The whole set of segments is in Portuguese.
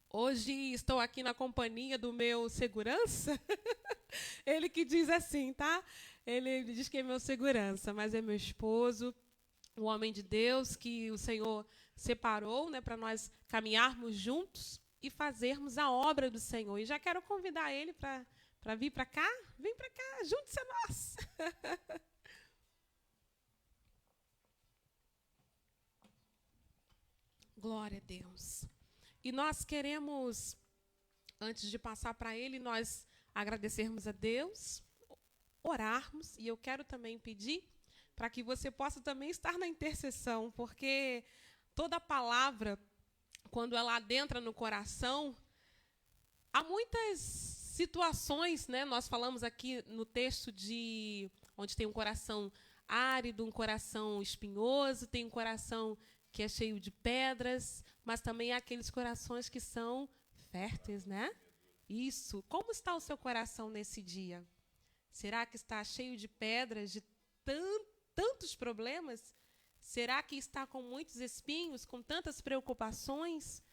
Hoje estou aqui na companhia do meu segurança. Ele que diz assim, tá? Ele diz que é meu segurança, mas é meu esposo, um homem de Deus que o Senhor separou, né, para nós caminharmos juntos e fazermos a obra do Senhor. E já quero convidar ele para vir para cá. Vem para cá, junte-se a nós. Glória a Deus. E nós queremos, antes de passar para ele, nós agradecermos a Deus, orarmos, e eu quero também pedir para que você possa também estar na intercessão, porque toda palavra, quando ela adentra no coração, há muitas situações, né? Nós falamos aqui no texto de onde tem um coração árido, um coração espinhoso, tem um coração que é cheio de pedras, mas também há aqueles corações que são férteis, né? Isso. Como está o seu coração nesse dia? Será que está cheio de pedras, de tantos problemas? Será que está com muitos espinhos, com tantas preocupações?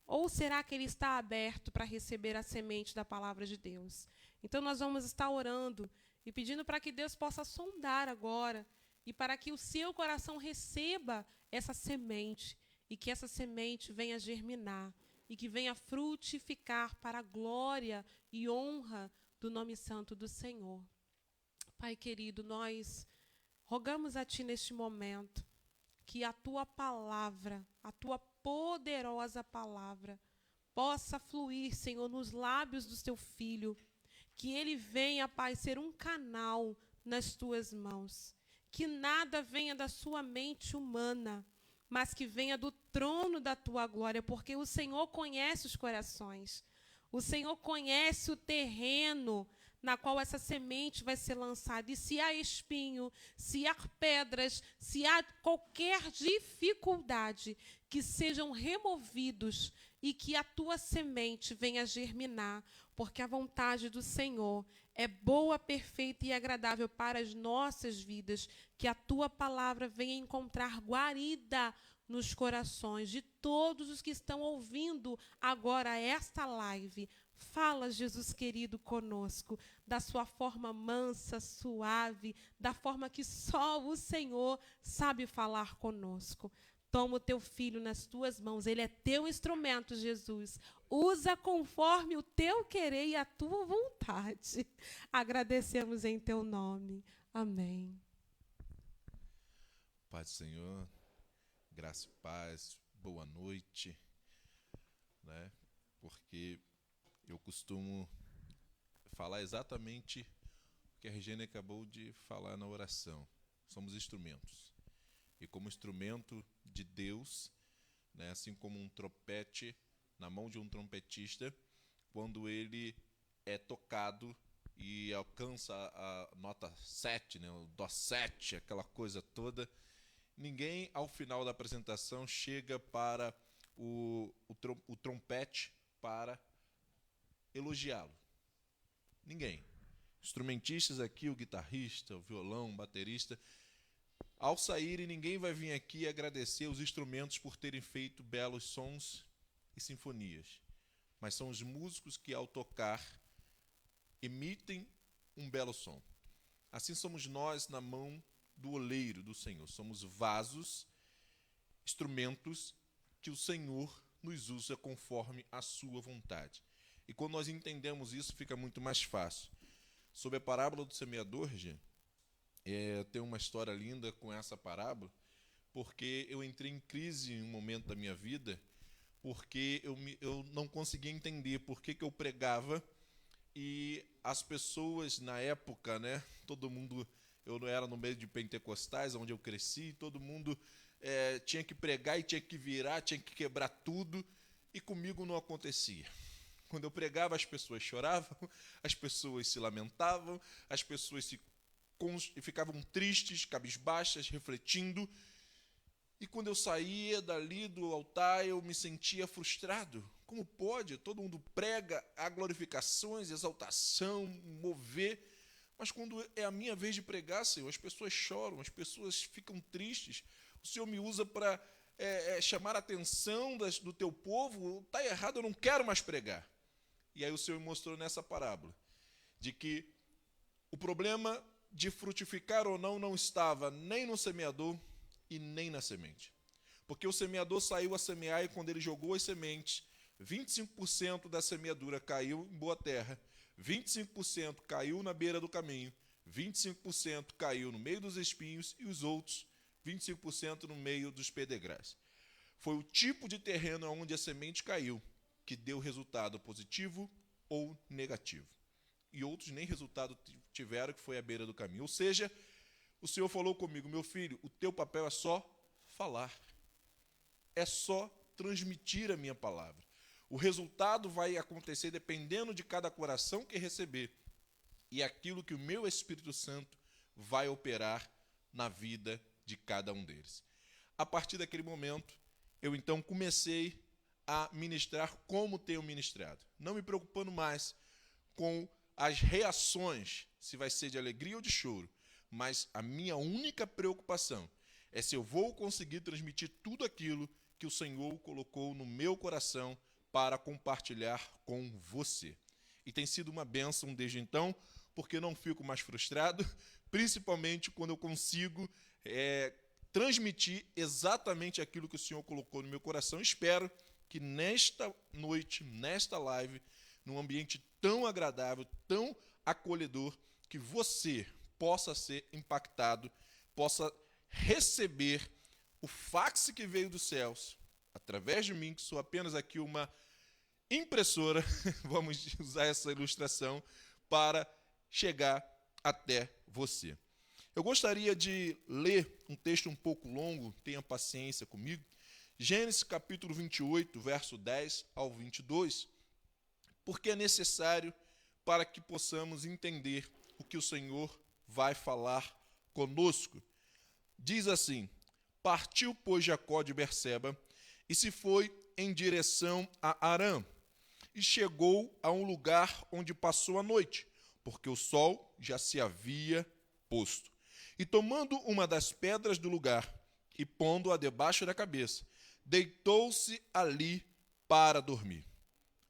Ou será que ele está aberto para receber a semente da palavra de Deus? Então nós vamos estar orando e pedindo para que Deus possa sondar agora e para que o seu coração receba essa semente e que essa semente venha germinar e que venha frutificar para a glória e honra do nome santo do Senhor. Pai querido, nós rogamos a Ti neste momento que a Tua palavra, a Tua poderosa palavra, possa fluir, Senhor, nos lábios do Teu Filho, que ele venha, Pai, ser um canal nas Tuas mãos, que nada venha da sua mente humana, mas que venha do trono da Tua glória, porque o Senhor conhece os corações, o Senhor conhece o terreno na qual essa semente vai ser lançada. E se há espinho, se há pedras, se há qualquer dificuldade, que sejam removidos e que a tua semente venha germinar, porque a vontade do Senhor é boa, perfeita e agradável para as nossas vidas, que a tua palavra venha encontrar guarida nos corações de todos os que estão ouvindo agora esta live. Fala, Jesus querido, conosco, da sua forma mansa, suave, da forma que só o Senhor sabe falar conosco. Toma o teu filho nas tuas mãos, ele é teu instrumento, Jesus. Usa conforme o teu querer e a tua vontade. Agradecemos em teu nome. Amém. Paz do Senhor, graça e paz, boa noite, né? Porque eu costumo falar exatamente o que a Regina acabou de falar na oração. Somos instrumentos. E como instrumento de Deus, né, assim como um trompete na mão de um trompetista, quando ele é tocado e alcança a nota 7, né, o dó 7, aquela coisa toda, ninguém ao final da apresentação chega para o trompete para elogiá-lo. Ninguém. Instrumentistas aqui, o guitarrista, o violão, o baterista, ao saírem, ninguém vai vir aqui agradecer os instrumentos por terem feito belos sons e sinfonias. Mas são os músicos que, ao tocar, emitem um belo som. Assim somos nós na mão do oleiro do Senhor. Somos vasos, instrumentos que o Senhor nos usa conforme a sua vontade. E quando nós entendemos isso, fica muito mais fácil. Sobre a parábola do semeador, gente, tem uma história linda com essa parábola, porque eu entrei em crise em um momento da minha vida, porque eu não conseguia entender por que eu pregava e as pessoas na época, né, todo mundo, eu não era no meio de pentecostais, onde eu cresci, todo mundo tinha que pregar e tinha que virar, tinha que quebrar tudo, e comigo não acontecia. Quando eu pregava, as pessoas choravam, as pessoas se lamentavam, as pessoas ficavam tristes, cabisbaixas, refletindo. E quando eu saía dali do altar, eu me sentia frustrado. Como pode? Todo mundo prega a glorificações, exaltação, mover. Mas quando é a minha vez de pregar, Senhor, as pessoas choram, as pessoas ficam tristes. O Senhor me usa para chamar a atenção do teu povo, está errado, eu não quero mais pregar. E aí o Senhor me mostrou nessa parábola, de que o problema de frutificar ou não estava nem no semeador e nem na semente. Porque o semeador saiu a semear e quando ele jogou as sementes, 25% da semeadura caiu em boa terra, 25% caiu na beira do caminho, 25% caiu no meio dos espinhos e os outros 25% no meio dos pedregais. Foi o tipo de terreno onde a semente caiu que deu resultado positivo ou negativo. E outros nem resultado tiveram, que foi a beira do caminho. Ou seja, o Senhor falou comigo, meu filho, o teu papel é só falar. É só transmitir a minha palavra. O resultado vai acontecer dependendo de cada coração que receber e aquilo que o meu Espírito Santo vai operar na vida de cada um deles. A partir daquele momento, eu então comecei a ministrar como tenho ministrado, não me preocupando mais com as reações, se vai ser de alegria ou de choro, mas a minha única preocupação é se eu vou conseguir transmitir tudo aquilo que o Senhor colocou no meu coração para compartilhar com você. E tem sido uma bênção desde então, porque não fico mais frustrado, principalmente quando eu consigo transmitir exatamente aquilo que o Senhor colocou no meu coração. Espero que nesta noite, nesta live, num ambiente tão agradável, tão acolhedor, que você possa ser impactado, possa receber o fax que veio dos céus, através de mim, que sou apenas aqui uma impressora, vamos usar essa ilustração, para chegar até você. Eu gostaria de ler um texto um pouco longo, tenha paciência comigo, Gênesis capítulo 28, verso 10 ao 22, porque é necessário para que possamos entender o que o Senhor vai falar conosco. Diz assim: partiu, pois, Jacó de Berseba e se foi em direção a Harã, e chegou a um lugar onde passou a noite, porque o sol já se havia posto. E tomando uma das pedras do lugar e pondo-a debaixo da cabeça, deitou-se ali para dormir.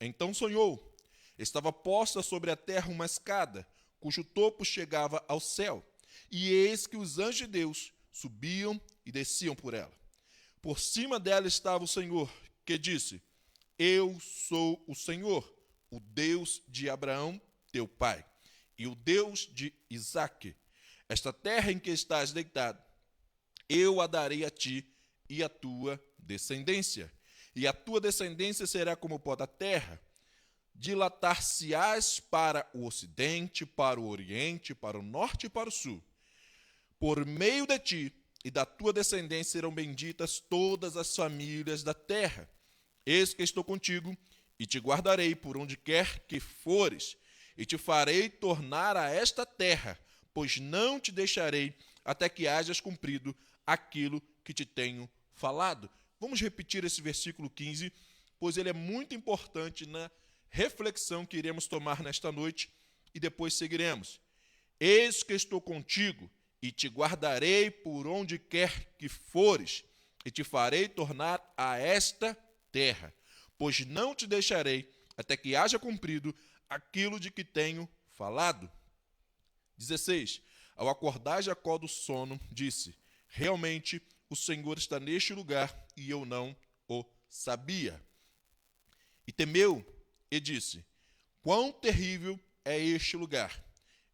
Então sonhou. Estava posta sobre a terra uma escada, cujo topo chegava ao céu, e eis que os anjos de Deus subiam e desciam por ela. Por cima dela estava o Senhor, que disse: eu sou o Senhor, o Deus de Abraão, teu pai, e o Deus de Isaque. Esta terra em que estás deitado, eu a darei a ti e a tua descendência. E a tua descendência será como o pó da terra. Dilatar-se-ás para o ocidente, para o oriente, para o norte e para o sul. Por meio de ti e da tua descendência serão benditas todas as famílias da terra. Eis que estou contigo e te guardarei por onde quer que fores, e te farei tornar a esta terra, pois não te deixarei até que hajas cumprido aquilo que te tenho falado. Vamos repetir esse versículo 15, pois ele é muito importante na reflexão que iremos tomar nesta noite e depois seguiremos. Eis que estou contigo e te guardarei por onde quer que fores, e te farei tornar a esta terra, pois não te deixarei até que haja cumprido aquilo de que tenho falado. 16. Ao acordar Jacó do sono, disse: realmente o Senhor está neste lugar e eu não o sabia. E temeu e disse: quão terrível é este lugar!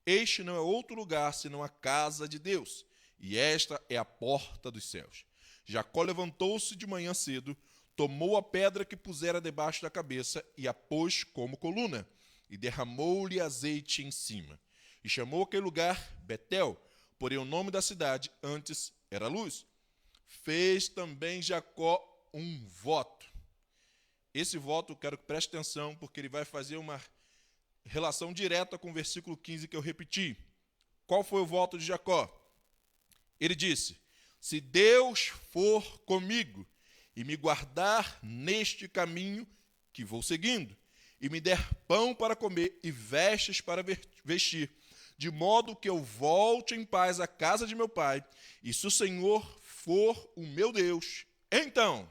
Este não é outro lugar senão a casa de Deus, e esta é a porta dos céus. Jacó levantou-se de manhã cedo, tomou a pedra que pusera debaixo da cabeça e a pôs como coluna, e derramou-lhe azeite em cima. E chamou aquele lugar Betel, porém o nome da cidade antes era Luz. Fez também Jacó um voto. Esse voto, eu quero que preste atenção, porque ele vai fazer uma relação direta com o versículo 15 que eu repeti. Qual foi o voto de Jacó? Ele disse: se Deus for comigo e me guardar neste caminho que vou seguindo, e me der pão para comer e vestes para vestir, de modo que eu volte em paz à casa de meu pai, e se o Senhor for o meu Deus, Então,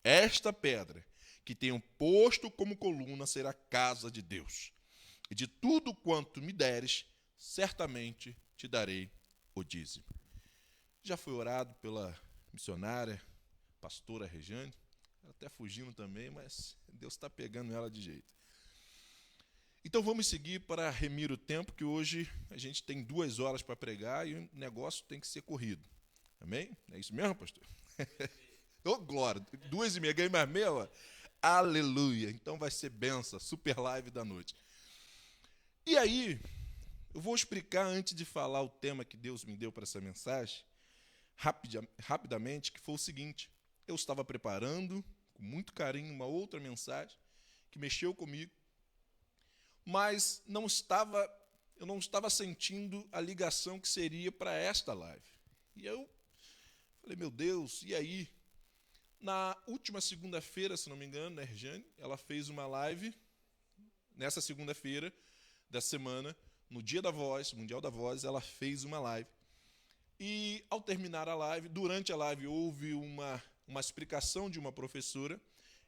esta pedra que tenho posto como coluna será a casa de Deus. E de tudo quanto me deres, certamente te darei o dízimo. Já foi orado pela missionária, pastora Rejane, ela até fugindo também, mas Deus está pegando ela de jeito. Então vamos seguir para remir o tempo, que hoje a gente tem 2 horas para pregar e o negócio tem que ser corrido. Amém? É isso mesmo, pastor? Ô, glória! 2h30, ganhei mais meia hora. Aleluia! Então vai ser benção, super live da noite. E aí, eu vou explicar, antes de falar o tema que Deus me deu para essa mensagem, rapidamente, que foi o seguinte: eu estava preparando, com muito carinho, uma outra mensagem, que mexeu comigo, mas eu não estava sentindo a ligação que seria para esta live. E eu falei, meu Deus, e aí? Na última segunda-feira, se não me engano, né, Rejane, ela fez uma live, nessa segunda-feira da semana, no Dia da Voz, Mundial da Voz, ela fez uma live. E ao terminar a live, durante a live, houve uma explicação de uma professora,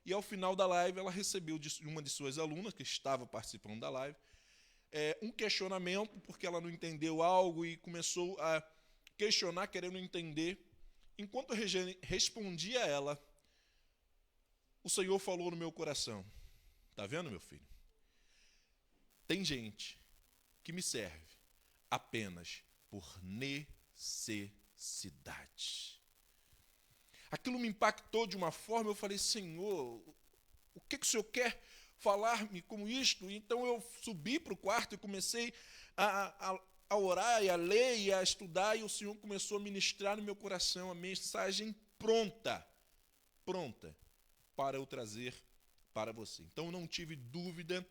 e ao final da live ela recebeu de uma de suas alunas, que estava participando da live, um questionamento, porque ela não entendeu algo e começou a questionar, querendo entender. Enquanto a Regiane respondia a ela, o Senhor falou no meu coração: está vendo, meu filho? Tem gente que me serve apenas por necessidade. Aquilo me impactou de uma forma, eu falei, Senhor, o que o Senhor quer falar-me com isto? Então eu subi para o quarto e comecei a orar, e a ler, e a estudar, e o Senhor começou a ministrar no meu coração a mensagem pronta para eu trazer para você. Então eu não tive dúvida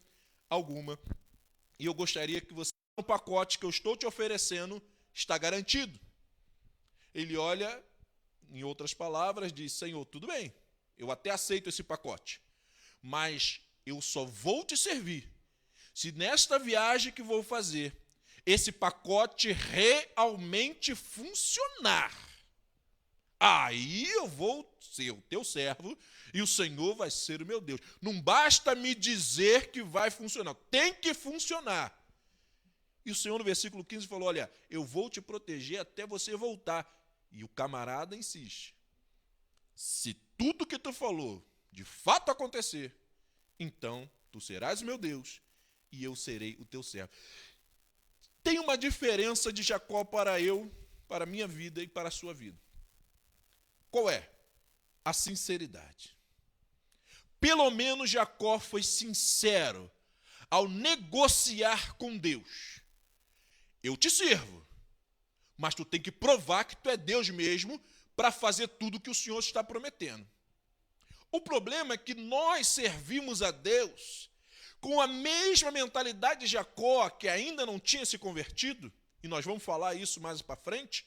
alguma, e eu gostaria que você, o pacote que eu estou te oferecendo está garantido. Ele olha, em outras palavras, diz, Senhor, tudo bem, eu até aceito esse pacote, mas eu só vou te servir se nesta viagem que vou fazer, esse pacote realmente funcionar. Aí eu vou ser o teu servo e o Senhor vai ser o meu Deus. Não basta me dizer que vai funcionar, tem que funcionar. E o Senhor, no versículo 15, falou, olha, eu vou te proteger até você voltar. E o camarada insiste. Se tudo que tu falou de fato acontecer, então tu serás meu Deus e eu serei o teu servo. Tem uma diferença de Jacó para a minha vida e para a sua vida. Qual é? A sinceridade. Pelo menos Jacó foi sincero ao negociar com Deus. Eu te sirvo, mas tu tem que provar que tu é Deus mesmo para fazer tudo o que o Senhor está prometendo. O problema é que nós servimos a Deus com a mesma mentalidade de Jacó, que ainda não tinha se convertido, e nós vamos falar isso mais para frente.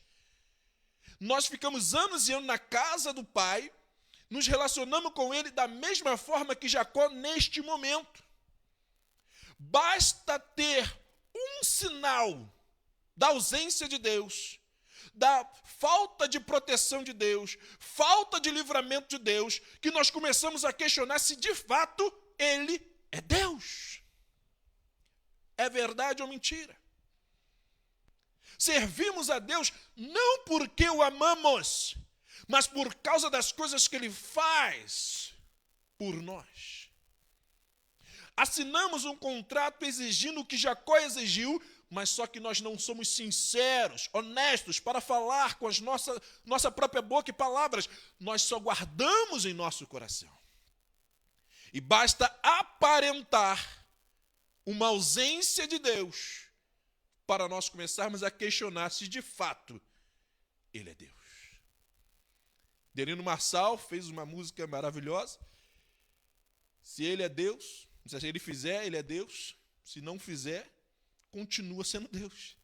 Nós ficamos anos e anos na casa do Pai, nos relacionamos com Ele da mesma forma que Jacó neste momento. Basta ter um sinal da ausência de Deus, da falta de proteção de Deus, falta de livramento de Deus, que nós começamos a questionar se de fato Ele é Deus. É verdade ou mentira? Servimos a Deus não porque o amamos, mas por causa das coisas que Ele faz por nós. Assinamos um contrato exigindo o que Jacó exigiu, mas só que nós não somos sinceros, honestos, para falar com a nossa própria boca e palavras. Nós só guardamos em nosso coração. E basta aparentar uma ausência de Deus para nós começarmos a questionar se de fato Ele é Deus. Delino Marçal fez uma música maravilhosa. Se Ele é Deus, se Ele fizer, Ele é Deus. Se não fizer, continua sendo Deus.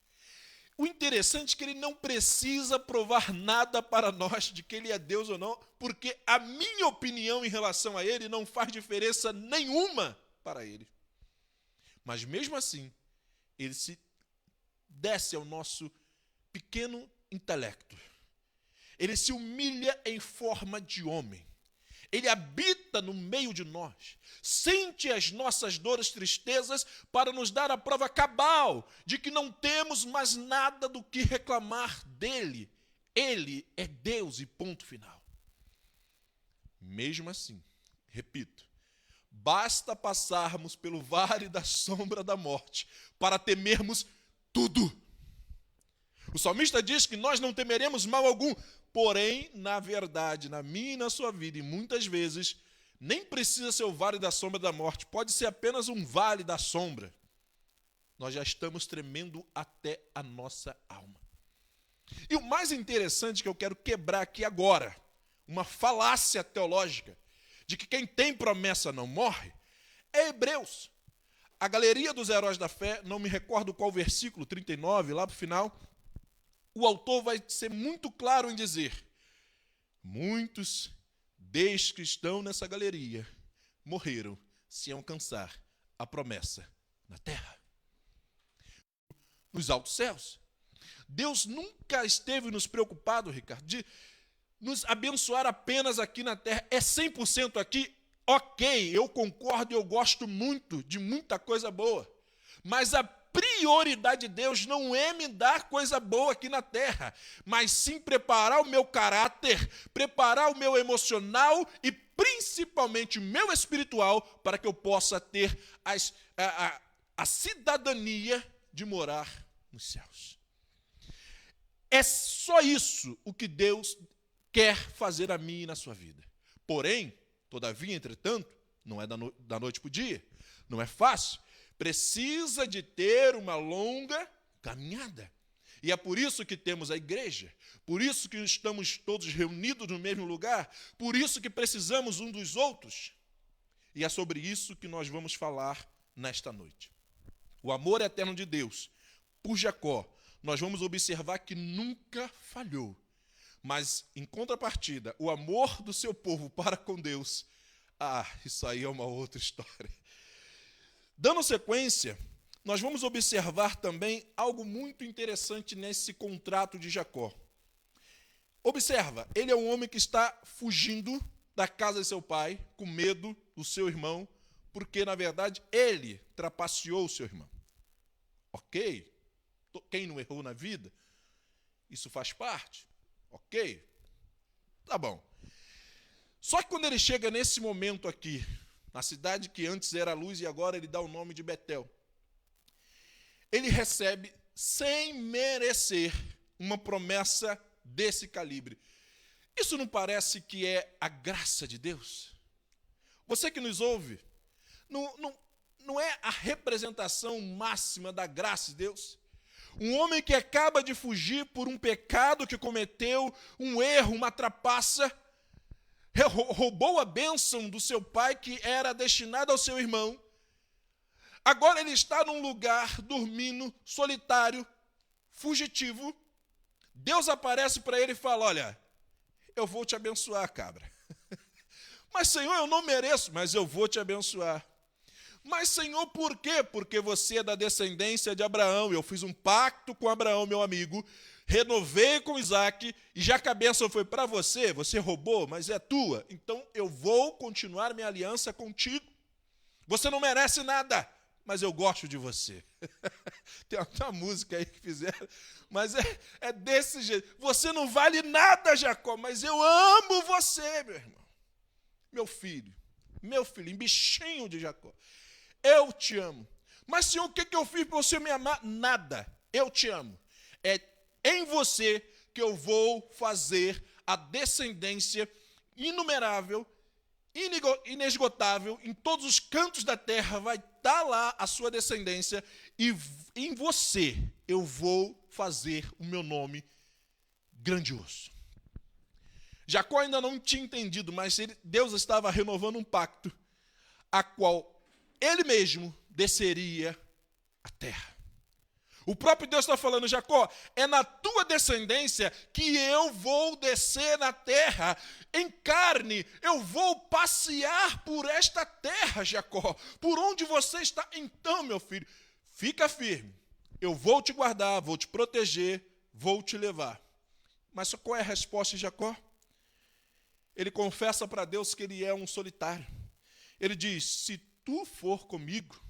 O interessante é que Ele não precisa provar nada para nós de que Ele é Deus ou não, porque a minha opinião em relação a Ele não faz diferença nenhuma para Ele. Mas mesmo assim, Ele se desce ao nosso pequeno intelecto. Ele se humilha em forma de homem. Ele habita no meio de nós, sente as nossas dores, tristezas, para nos dar a prova cabal de que não temos mais nada do que reclamar dele. Ele é Deus e ponto final. Mesmo assim, repito, basta passarmos pelo vale da sombra da morte para temermos tudo. O salmista diz que nós não temeremos mal algum. Porém, na verdade, na minha e na sua vida, e muitas vezes, nem precisa ser o vale da sombra da morte, pode ser apenas um vale da sombra. Nós já estamos tremendo até a nossa alma. E o mais interessante que eu quero quebrar aqui agora, uma falácia teológica, de que quem tem promessa não morre, é Hebreus. A galeria dos heróis da fé, não me recordo qual versículo, 39, lá para o final, o autor vai ser muito claro em dizer: muitos destes que estão nessa galeria morreram sem alcançar a promessa na terra. Nos altos céus. Deus nunca esteve nos preocupado, Ricardo, de nos abençoar apenas aqui na terra. É 100% aqui? Ok, eu concordo e eu gosto muito de muita coisa boa. Mas a prioridade de Deus não é me dar coisa boa aqui na terra, mas sim preparar o meu caráter, preparar o meu emocional e principalmente o meu espiritual para que eu possa ter a cidadania de morar nos céus. É só isso o que Deus quer fazer a mim e na sua vida. Porém, todavia, entretanto, não é da noite para o dia, não é fácil. Precisa de ter uma longa caminhada. E é por isso que temos a igreja, por isso que estamos todos reunidos no mesmo lugar, por isso que precisamos um dos outros. E é sobre isso que nós vamos falar nesta noite. O amor eterno de Deus por Jacó, nós vamos observar que nunca falhou. Mas, em contrapartida, o amor do seu povo para com Deus, isso aí é uma outra história. Dando sequência, nós vamos observar também algo muito interessante nesse contrato de Jacó. Observa, ele é um homem que está fugindo da casa de seu pai, com medo do seu irmão, porque, na verdade, ele trapaceou o seu irmão. Ok? Quem não errou na vida? Isso faz parte. Ok? Tá bom. Só que quando ele chega nesse momento aqui, na cidade que antes era Luz e agora ele dá o nome de Betel, ele recebe, sem merecer, uma promessa desse calibre. Isso não parece que é a graça de Deus? Você que nos ouve, não é a representação máxima da graça de Deus? Um homem que acaba de fugir por um pecado que cometeu, um erro, uma trapaça, roubou a bênção do seu pai que era destinada ao seu irmão. Agora ele está num lugar dormindo, solitário, fugitivo. Deus aparece para ele e fala: olha, eu vou te abençoar, cabra. Mas, Senhor, eu não mereço, mas eu vou te abençoar. Mas, Senhor, por quê? Porque você é da descendência de Abraão. Eu fiz um pacto com Abraão, meu amigo, renovei com Isaac, e já que a bênção foi para você, você roubou, mas é tua. Então, eu vou continuar minha aliança contigo. Você não merece nada, mas eu gosto de você. Tem uma música aí que fizeram, mas é desse jeito. Você não vale nada, Jacó, mas eu amo você, meu irmão. Meu filho, bichinho de Jacó. Eu te amo. Mas, Senhor, o que eu fiz para você me amar? Nada. Eu te amo. É em você que eu vou fazer a descendência inumerável, inesgotável, em todos os cantos da terra vai estar lá a sua descendência, e em você eu vou fazer o meu nome grandioso. Jacó ainda não tinha entendido, mas Deus estava renovando um pacto, a qual ele mesmo desceria à terra. O próprio Deus está falando: Jacó, é na tua descendência que eu vou descer na terra, em carne, eu vou passear por esta terra, Jacó, por onde você está. Então, meu filho, fica firme, eu vou te guardar, vou te proteger, vou te levar. Mas qual é a resposta de Jacó? Ele confessa para Deus que ele é um solitário. Ele diz: se tu for comigo,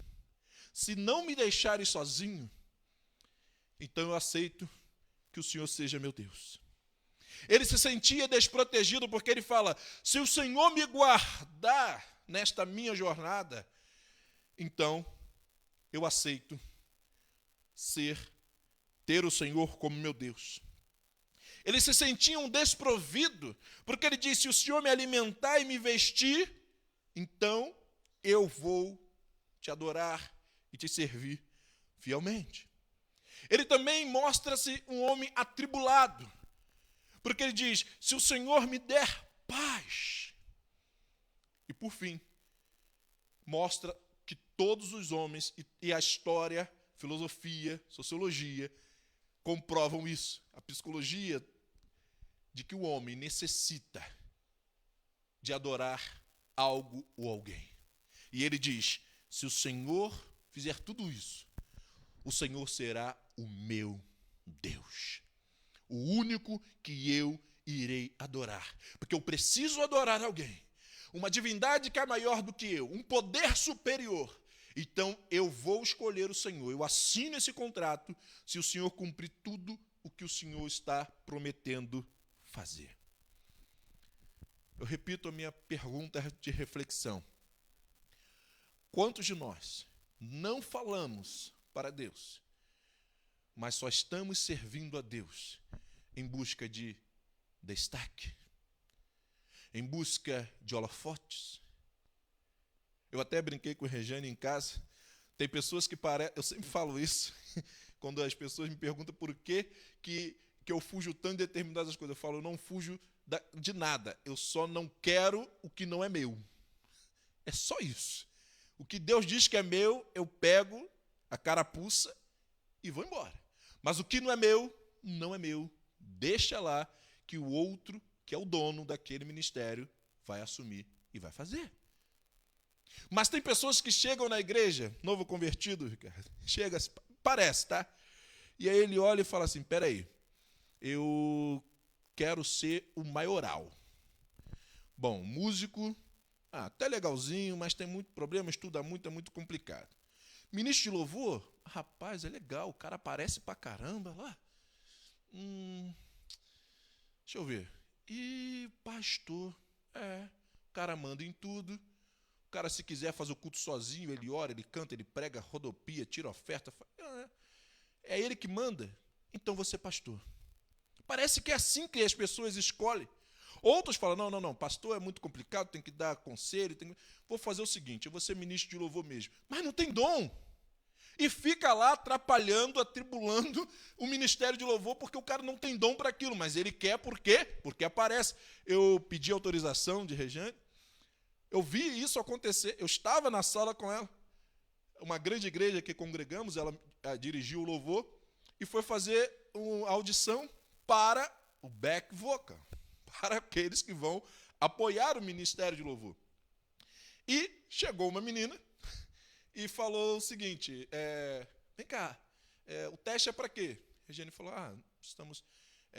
se não me deixares sozinho, então eu aceito que o Senhor seja meu Deus. Ele se sentia desprotegido porque ele fala: se o Senhor me guardar nesta minha jornada, então eu aceito ter o Senhor como meu Deus. Ele se sentia um desprovido, porque ele disse: se o Senhor me alimentar e me vestir, então eu vou te adorar e te servir fielmente. Ele também mostra-se um homem atribulado, porque ele diz: se o Senhor me der paz. E por fim, mostra que todos os homens e a história, filosofia, sociologia, comprovam isso. A psicologia de que o homem necessita de adorar algo ou alguém. E ele diz: se o Senhor fizer tudo isso, o Senhor será o meu Deus, o único que eu irei adorar, porque eu preciso adorar alguém, uma divindade que é maior do que eu, um poder superior. Então eu vou escolher o Senhor, eu assino esse contrato se o Senhor cumprir tudo o que o Senhor está prometendo fazer. Eu repito a minha pergunta de reflexão: quantos de nós não falamos para Deus, mas só estamos servindo a Deus em busca de destaque, em busca de holofotes? Eu até brinquei com o Regiane em casa. Tem pessoas que parecem... Eu sempre falo isso, quando as pessoas me perguntam por que eu fujo tanto de determinadas coisas. Eu falo: eu não fujo de nada, eu só não quero o que não é meu. É só isso. O que Deus diz que é meu, eu pego a carapuça e vou embora. Mas o que não é meu, não é meu. Deixa lá que o outro, que é o dono daquele ministério, vai assumir e vai fazer. Mas tem pessoas que chegam na igreja, novo convertido, Ricardo, chega, parece, tá? E aí ele olha e fala assim: peraí, eu quero ser o maioral. Bom, músico, até legalzinho, mas tem muito problema, estuda muito, é muito complicado. Ministro de louvor, rapaz, é legal, o cara aparece pra caramba lá. Deixa eu ver. E pastor, o cara manda em tudo. O cara, se quiser, faz o culto sozinho, ele ora, ele canta, ele prega, rodopia, tira oferta. É ele que manda, então você é pastor. Parece que é assim que as pessoas escolhem. Outros falam: não, pastor é muito complicado, tem que dar conselho. Vou fazer o seguinte, eu vou ser ministro de louvor mesmo. Mas não tem dom. E fica lá atrapalhando, atribulando o ministério de louvor, porque o cara não tem dom para aquilo. Mas ele quer, por quê? Porque aparece. Eu pedi autorização de Regiane. Eu vi isso acontecer, eu estava na sala com ela, uma grande igreja que congregamos, ela dirigiu o louvor e foi fazer uma audição para o back vocal, para aqueles que vão apoiar o ministério de louvor. E chegou uma menina e falou o seguinte: vem cá, o teste é para quê? A Regiane falou: estamos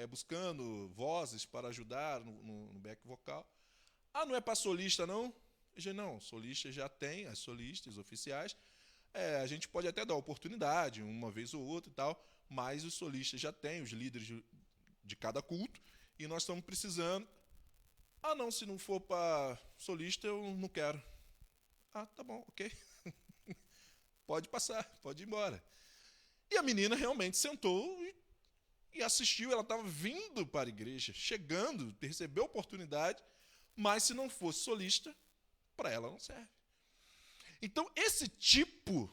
buscando vozes para ajudar no back vocal. Não é para solista, não? Eu disse: não, solista já tem, as solistas oficiais. A gente pode até dar oportunidade, uma vez ou outra e tal, mas os solistas já têm, os líderes de cada culto, e nós estamos precisando. Não, se não for para solista, eu não quero. Tá bom, ok. Pode passar, pode ir embora. E a menina realmente sentou e assistiu, ela estava vindo para a igreja, chegando, recebeu a oportunidade. Mas se não fosse solista, para ela não serve. Então, esse tipo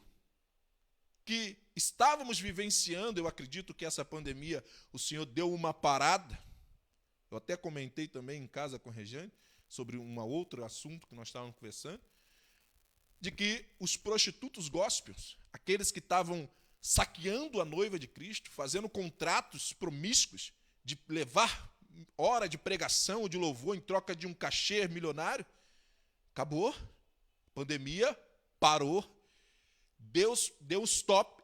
que estávamos vivenciando, eu acredito que essa pandemia, o Senhor deu uma parada. Eu até comentei também em casa com a Regiane, sobre um outro assunto que nós estávamos conversando, de que os prostitutos gospels, aqueles que estavam saqueando a noiva de Cristo, fazendo contratos promíscuos de levar hora de pregação ou de louvor em troca de um cachê milionário, acabou. Pandemia parou. Deus deu um stop.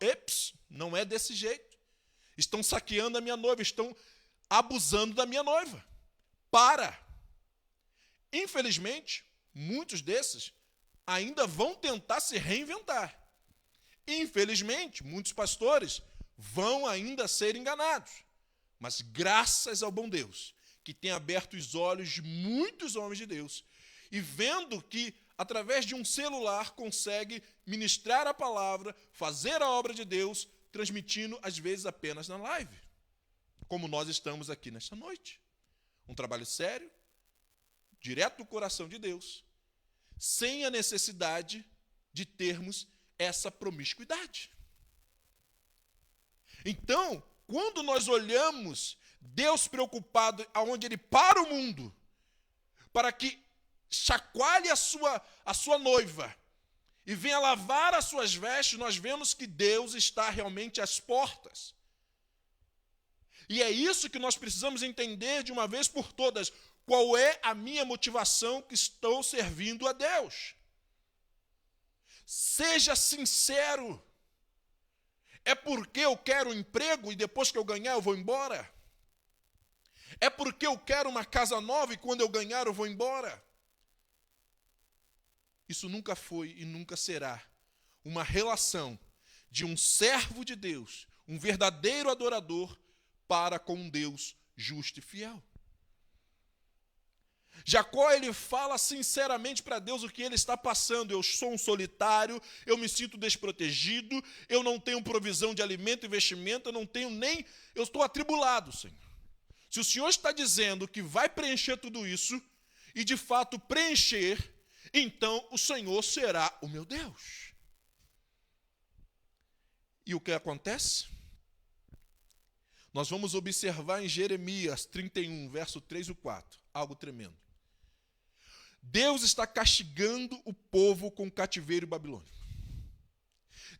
Não é desse jeito. Estão saqueando a minha noiva, estão abusando da minha noiva. Para. Infelizmente, muitos desses ainda vão tentar se reinventar. Infelizmente, muitos pastores vão ainda ser enganados. Mas graças ao bom Deus, que tem aberto os olhos de muitos homens de Deus, e vendo que, através de um celular, consegue ministrar a palavra, fazer a obra de Deus, transmitindo, às vezes, apenas na live, como nós estamos aqui nesta noite. Um trabalho sério, direto do coração de Deus, sem a necessidade de termos essa promiscuidade. Então, quando nós olhamos Deus preocupado aonde Ele para o mundo, para que chacoalhe a sua noiva e venha lavar as suas vestes, nós vemos que Deus está realmente às portas. E é isso que nós precisamos entender de uma vez por todas. Qual é a minha motivação que estou servindo a Deus? Seja sincero. É porque eu quero um emprego e depois que eu ganhar eu vou embora? É porque eu quero uma casa nova e quando eu ganhar eu vou embora? Isso nunca foi e nunca será uma relação de um servo de Deus, um verdadeiro adorador, para com um Deus justo e fiel. Jacó, ele fala sinceramente para Deus o que ele está passando. Eu sou um solitário, eu me sinto desprotegido, eu não tenho provisão de alimento e vestimenta, eu estou atribulado, Senhor. Se o Senhor está dizendo que vai preencher tudo isso, e de fato preencher, então o Senhor será o meu Deus. E o que acontece? Nós vamos observar em Jeremias 31, verso 3 e 4, algo tremendo. Deus está castigando o povo com o cativeiro babilônico.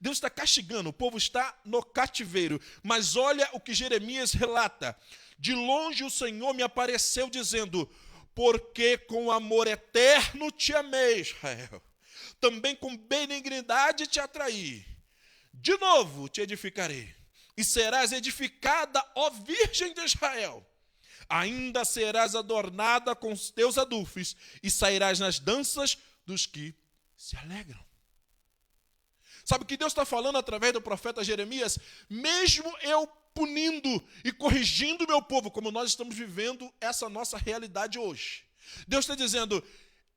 Deus está castigando, o povo está no cativeiro. Mas olha o que Jeremias relata. De longe o Senhor me apareceu dizendo: porque com amor eterno te amei, Israel. Também com benignidade te atraí. De novo te edificarei. E serás edificada, ó Virgem de Israel. Ainda serás adornada com os teus adufes, e sairás nas danças dos que se alegram. Sabe o que Deus está falando através do profeta Jeremias? Mesmo eu punindo e corrigindo o meu povo, como nós estamos vivendo essa nossa realidade hoje, Deus está dizendo: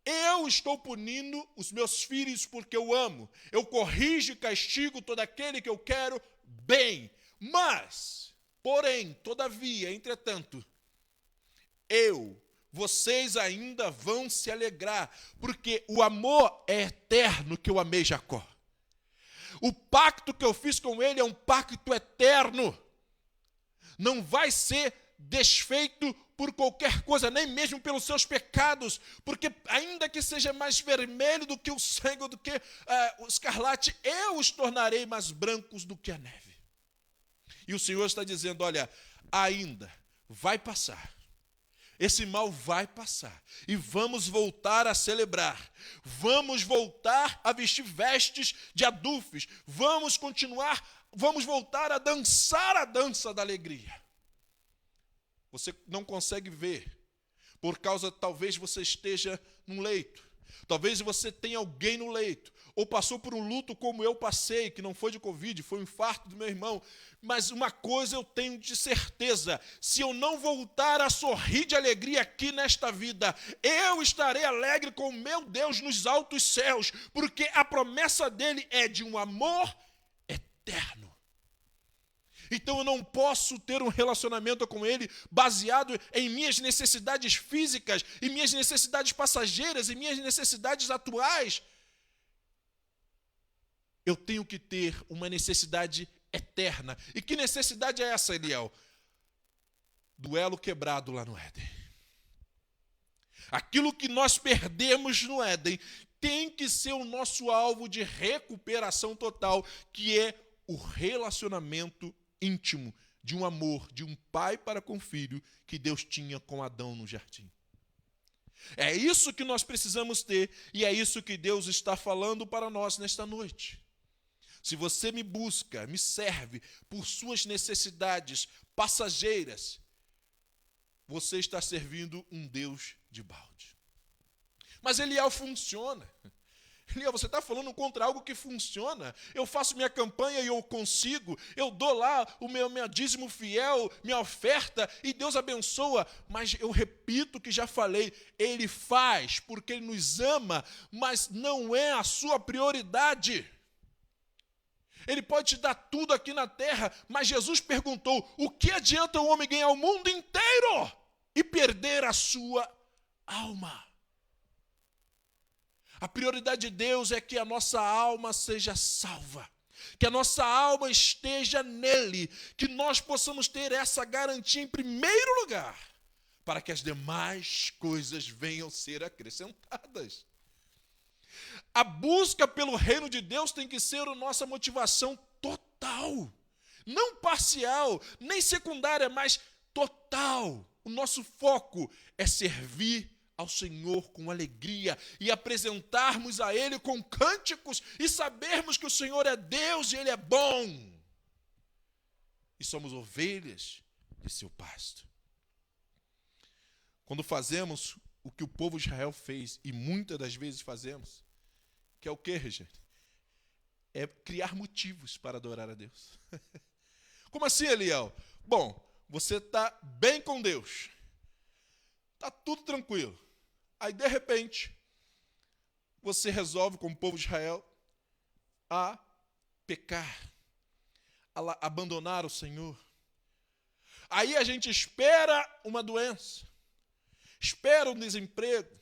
eu estou punindo os meus filhos porque eu amo. Eu corrijo e castigo todo aquele que eu quero bem. Mas, porém, todavia, entretanto, vocês ainda vão se alegrar, porque o amor é eterno que eu amei Jacó. O pacto que eu fiz com ele é um pacto eterno. Não vai ser desfeito por qualquer coisa, nem mesmo pelos seus pecados, porque ainda que seja mais vermelho do que o sangue, do que o escarlate, eu os tornarei mais brancos do que a neve. E o Senhor está dizendo: olha, ainda vai passar. Esse mal vai passar. E vamos voltar a celebrar. Vamos voltar a vestir vestes de adufes. Vamos voltar a dançar a dança da alegria. Você não consegue ver, por causa, talvez você esteja num leito. Talvez você tenha alguém no leito, ou passou por um luto como eu passei, que não foi de Covid, foi um infarto do meu irmão. Mas uma coisa eu tenho de certeza: se eu não voltar a sorrir de alegria aqui nesta vida, eu estarei alegre com o meu Deus nos altos céus, porque a promessa dele é de um amor eterno. Então eu não posso ter um relacionamento com ele baseado em minhas necessidades físicas, em minhas necessidades passageiras, em minhas necessidades atuais. Eu tenho que ter uma necessidade eterna. E que necessidade é essa, Eliel? Duelo quebrado lá no Éden. Aquilo que nós perdemos no Éden tem que ser o nosso alvo de recuperação total, que é o relacionamento íntimo de um amor de um pai para com o filho que Deus tinha com Adão no jardim. É isso que nós precisamos ter, e é isso que Deus está falando para nós nesta noite. Se você me busca, me serve por suas necessidades passageiras, você está servindo um Deus de balde. Mas Eliel funciona. Eliel, você está falando contra algo que funciona. Eu faço minha campanha e eu consigo. Eu dou lá o meu dízimo fiel, minha oferta, e Deus abençoa. Mas eu repito o que já falei, Ele faz porque Ele nos ama, mas não é a sua prioridade. Ele pode te dar tudo aqui na terra, mas Jesus perguntou, o que adianta o homem ganhar o mundo inteiro e perder a sua alma? A prioridade de Deus é que a nossa alma seja salva, que a nossa alma esteja nele, que nós possamos ter essa garantia em primeiro lugar, para que as demais coisas venham ser acrescentadas. A busca pelo reino de Deus tem que ser a nossa motivação total, não parcial, nem secundária, mas total. O nosso foco é servir ao Senhor com alegria e apresentarmos a Ele com cânticos e sabermos que o Senhor é Deus e Ele é bom. E somos ovelhas de seu pasto. Quando fazemos o que o povo de Israel fez, e muitas das vezes fazemos, que é o quê, gente? É criar motivos para adorar a Deus. Como assim, Eliel? Bom, você está bem com Deus. Está tudo tranquilo. Aí, de repente, você resolve, como povo de Israel, a pecar, a abandonar o Senhor. Aí a gente espera uma doença, espera um desemprego,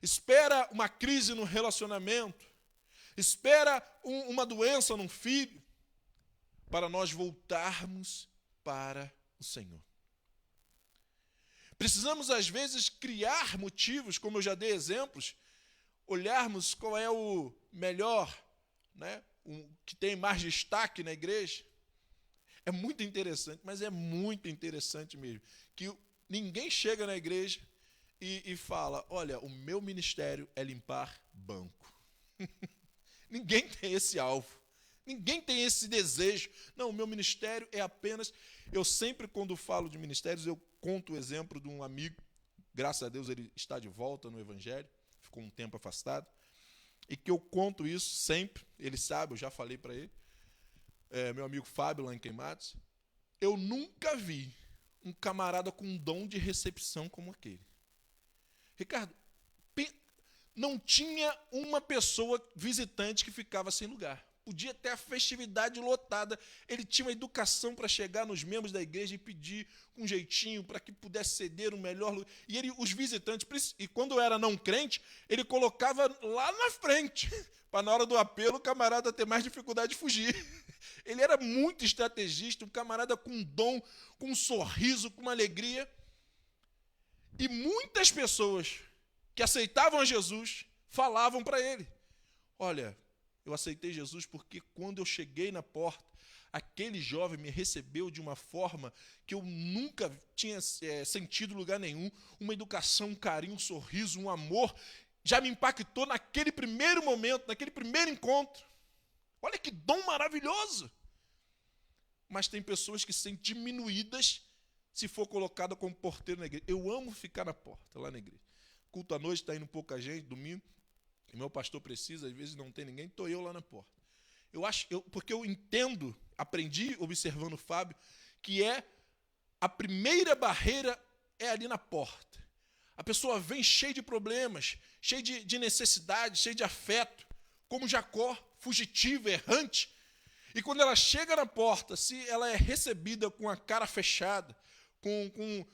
espera uma crise no relacionamento, espera uma doença num filho, para nós voltarmos para o Senhor. Precisamos, às vezes, criar motivos, como eu já dei exemplos, olharmos qual é o melhor, né, o que tem mais destaque na igreja. É muito interessante, mas é muito interessante mesmo, que ninguém chega na igreja e fala, olha, o meu ministério é limpar banco. Ninguém tem esse alvo. Ninguém tem esse desejo. Não, o meu ministério é apenas... Eu sempre, quando falo de ministérios, eu conto o exemplo de um amigo. Graças a Deus ele está de volta no Evangelho. Ficou um tempo afastado. E que eu conto isso sempre. Ele sabe, eu já falei para ele. Meu amigo Fábio, lá em Queimados. Eu nunca vi um camarada com um dom de recepção como aquele. Ricardo, não tinha uma pessoa visitante que ficava sem lugar. Podia ter a festividade lotada. Ele tinha uma educação para chegar nos membros da igreja e pedir com um jeitinho para que pudesse ceder o melhor lugar. E os visitantes, e quando eu era não crente, ele colocava lá na frente, para na hora do apelo o camarada ter mais dificuldade de fugir. Ele era muito estrategista, um camarada com um dom, com um sorriso, com uma alegria. E muitas pessoas que aceitavam a Jesus falavam para ele, olha, eu aceitei Jesus porque quando eu cheguei na porta, aquele jovem me recebeu de uma forma que eu nunca tinha sentido em lugar nenhum, uma educação, um carinho, um sorriso, um amor, já me impactou naquele primeiro momento, naquele primeiro encontro. Olha que dom maravilhoso! Mas tem pessoas que se sentem diminuídas se for colocada como porteiro na igreja. Eu amo ficar na porta, lá na igreja. Culto à noite, está indo pouca gente, domingo. O meu pastor precisa, às vezes não tem ninguém, estou eu lá na porta. Porque eu entendo, aprendi observando o Fábio, que a primeira barreira é ali na porta. A pessoa vem cheia de problemas, cheia de necessidade, cheia de afeto, como Jacó, fugitiva, errante. E quando ela chega na porta, se ela é recebida com a cara fechada, com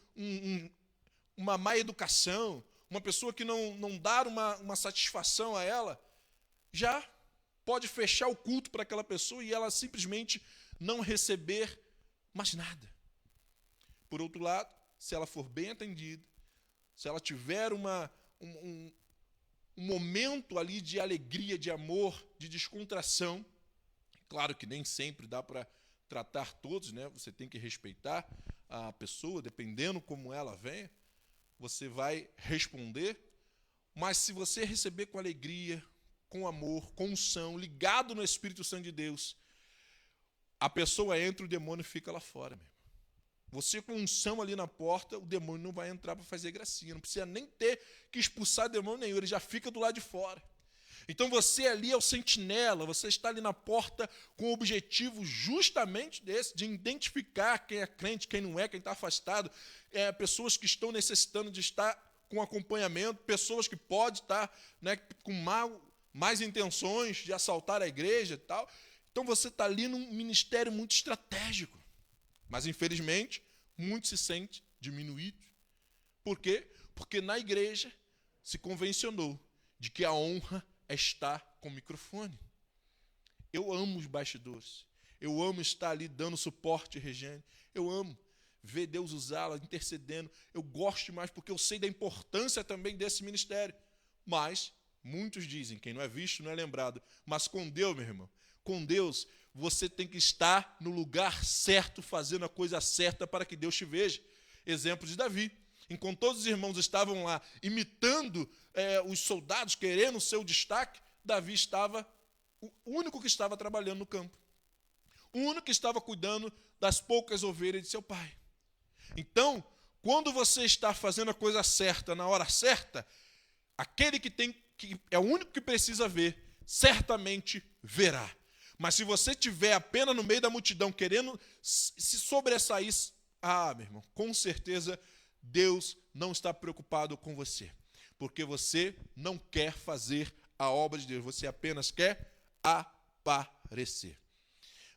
uma má educação, uma pessoa que não dá uma satisfação a ela, já pode fechar o culto para aquela pessoa e ela simplesmente não receber mais nada. Por outro lado, se ela for bem atendida, se ela tiver um momento ali de alegria, de amor, de descontração, claro que nem sempre dá para tratar todos, né? Você tem que respeitar a pessoa, dependendo como ela venha, você vai responder, mas se você receber com alegria, com amor, com unção, ligado no Espírito Santo de Deus, a pessoa entra, o demônio fica lá fora mesmo. Você com unção ali na porta, o demônio não vai entrar para fazer gracinha. Não precisa nem ter que expulsar demônio nenhum, ele já fica do lado de fora. Então você ali é o sentinela, você está ali na porta com o objetivo justamente desse, de identificar quem é crente, quem não é, quem está afastado, pessoas que estão necessitando de estar com acompanhamento, pessoas que podem estar, né, com mais intenções de assaltar a igreja e tal. Então você está ali num ministério muito estratégico. Mas, infelizmente, muitos se sentem diminuídos. Por quê? Porque na igreja se convencionou de que a honra é estar com o microfone. Eu amo os bastidores. Eu amo estar ali dando suporte, Regiane. Eu amo ver Deus usá-la, intercedendo. Eu gosto mais porque eu sei da importância também desse ministério. Mas muitos dizem, quem não é visto não é lembrado. Mas com Deus, meu irmão, com Deus, você tem que estar no lugar certo, fazendo a coisa certa para que Deus te veja. Exemplo de Davi. Enquanto todos os irmãos estavam lá imitando os soldados, querendo o seu destaque, Davi estava o único que estava trabalhando no campo. O único que estava cuidando das poucas ovelhas de seu pai. Então, quando você está fazendo a coisa certa, na hora certa, aquele que é o único que precisa ver, certamente verá. Mas se você estiver apenas no meio da multidão, querendo se sobressair, meu irmão, com certeza Deus não está preocupado com você. Porque você não quer fazer a obra de Deus, você apenas quer aparecer.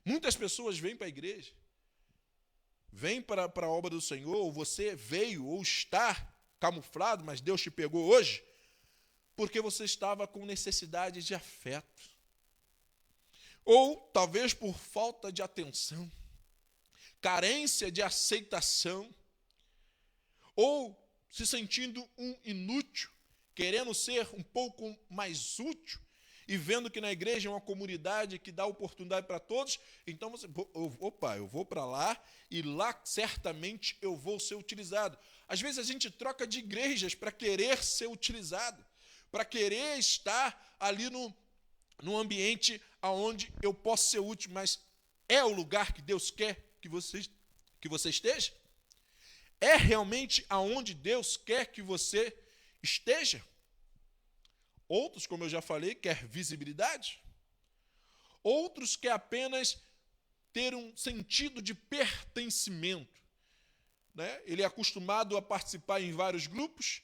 Muitas pessoas vêm para a igreja, vêm para a obra do Senhor, ou você veio, ou está camuflado, mas Deus te pegou hoje, porque você estava com necessidade de afeto. Ou talvez por falta de atenção, carência de aceitação, ou se sentindo um inútil, querendo ser um pouco mais útil, e vendo que na igreja é uma comunidade que dá oportunidade para todos, então você, eu vou para lá, e lá certamente eu vou ser utilizado. Às vezes a gente troca de igrejas para querer ser utilizado, para querer estar ali num ambiente onde eu posso ser útil, mas é o lugar que Deus quer que você esteja? É realmente aonde Deus quer que você esteja? Outros, como eu já falei, quer visibilidade. Outros quer apenas ter um sentido de pertencimento. Né? Ele é acostumado a participar em vários grupos,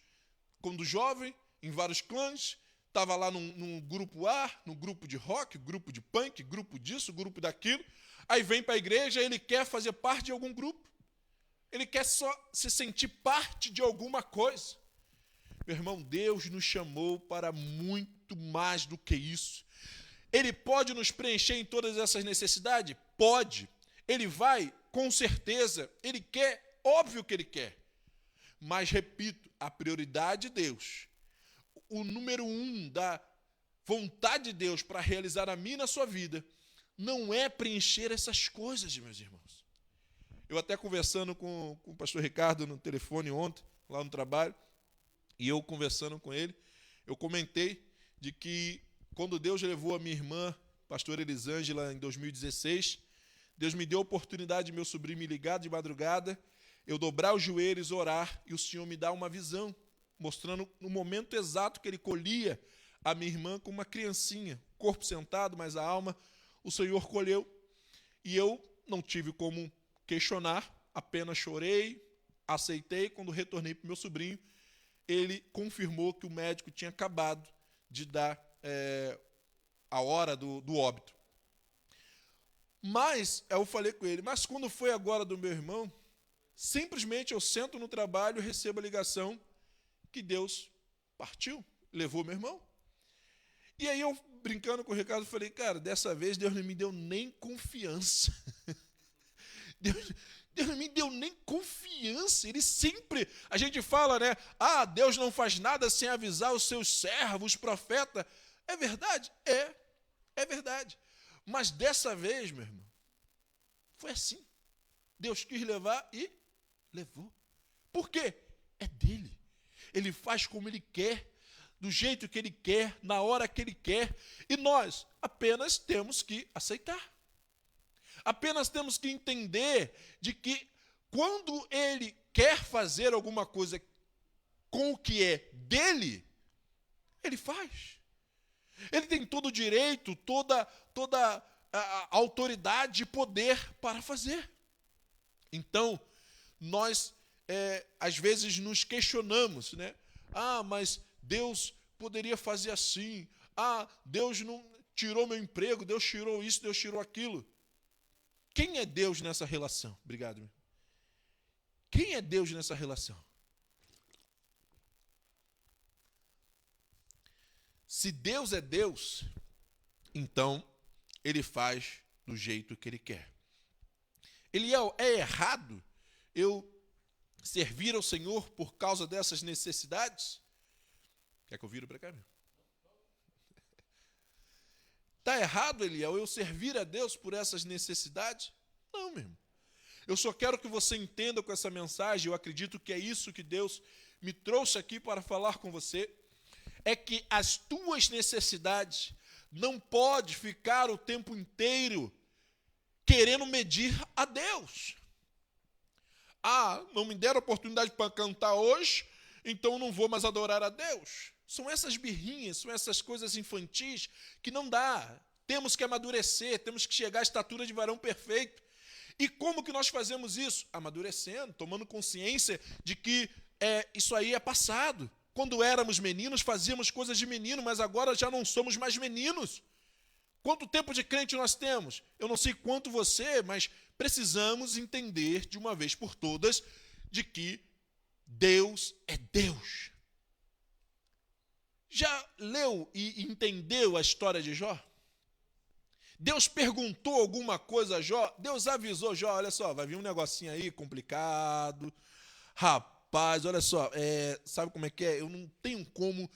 quando jovem, em vários clãs, estava lá num grupo A, no grupo de rock, grupo de punk, grupo disso, grupo daquilo. Aí vem para a igreja, ele quer fazer parte de algum grupo. Ele quer só se sentir parte de alguma coisa. Meu irmão, Deus nos chamou para muito mais do que isso. Ele pode nos preencher em todas essas necessidades? Pode. Ele vai, com certeza. Ele quer, óbvio que ele quer. Mas, repito, a prioridade de Deus, o número 1 da vontade de Deus para realizar a minha e na sua vida, não é preencher essas coisas, meus irmãos. Eu até conversando com o pastor Ricardo no telefone ontem, lá no trabalho, e eu conversando com ele, eu comentei de que quando Deus levou a minha irmã, pastora Elisângela, em 2016, Deus me deu a oportunidade de meu sobrinho me ligar de madrugada, eu dobrar os joelhos, orar, e o Senhor me dá uma visão, mostrando no momento exato que ele colhia a minha irmã como uma criancinha, corpo sentado, mas a alma, o Senhor colheu. E eu não tive como questionar, apenas chorei, aceitei. Quando retornei para o meu sobrinho, ele confirmou que o médico tinha acabado de dar a hora do óbito. Mas, eu falei com ele, mas quando foi agora do meu irmão, simplesmente eu sento no trabalho e recebo a ligação que Deus partiu, levou meu irmão. E aí eu, brincando com o Ricardo, falei, cara, dessa vez Deus não me deu nem confiança. Deus não me deu nem confiança. Ele sempre, a gente fala, né? Deus não faz nada sem avisar os seus servos, os profetas. É verdade? É verdade. Mas dessa vez, meu irmão, foi assim. Deus quis levar e levou. Por quê? É dele. Ele faz como ele quer, do jeito que ele quer, na hora que ele quer. E nós apenas temos que aceitar. Apenas temos que entender de que quando ele quer fazer alguma coisa com o que é dele, ele faz. Ele tem todo o direito, toda a autoridade e poder para fazer. Então, nós, às vezes, nos questionamos, né? Mas Deus poderia fazer assim. Deus não tirou meu emprego, Deus tirou isso, Deus tirou aquilo. Quem é Deus nessa relação? Obrigado, meu. Quem é Deus nessa relação? Se Deus é Deus, então ele faz do jeito que ele quer. É errado eu servir ao Senhor por causa dessas necessidades? Quer que eu vire para cá, meu? Está errado, Eliel, eu servir a Deus por essas necessidades? Não, meu irmão. Eu só quero que você entenda com essa mensagem, eu acredito que é isso que Deus me trouxe aqui para falar com você, é que as tuas necessidades não pode ficar o tempo inteiro querendo medir a Deus. Não me deram oportunidade para cantar hoje, então não vou mais adorar a Deus. São essas birrinhas, são essas coisas infantis que não dá. Temos que amadurecer, temos que chegar à estatura de varão perfeito. E como que nós fazemos isso? Amadurecendo, tomando consciência de que isso aí é passado. Quando éramos meninos, fazíamos coisas de menino, mas agora já não somos mais meninos. Quanto tempo de crente nós temos? Eu não sei quanto você, mas precisamos entender de uma vez por todas de que Deus é Deus. Já leu e entendeu a história de Jó? Deus perguntou alguma coisa a Jó? Deus avisou Jó, olha só, vai vir um negocinho aí complicado. Rapaz, olha só, sabe como é que é? Eu não tenho como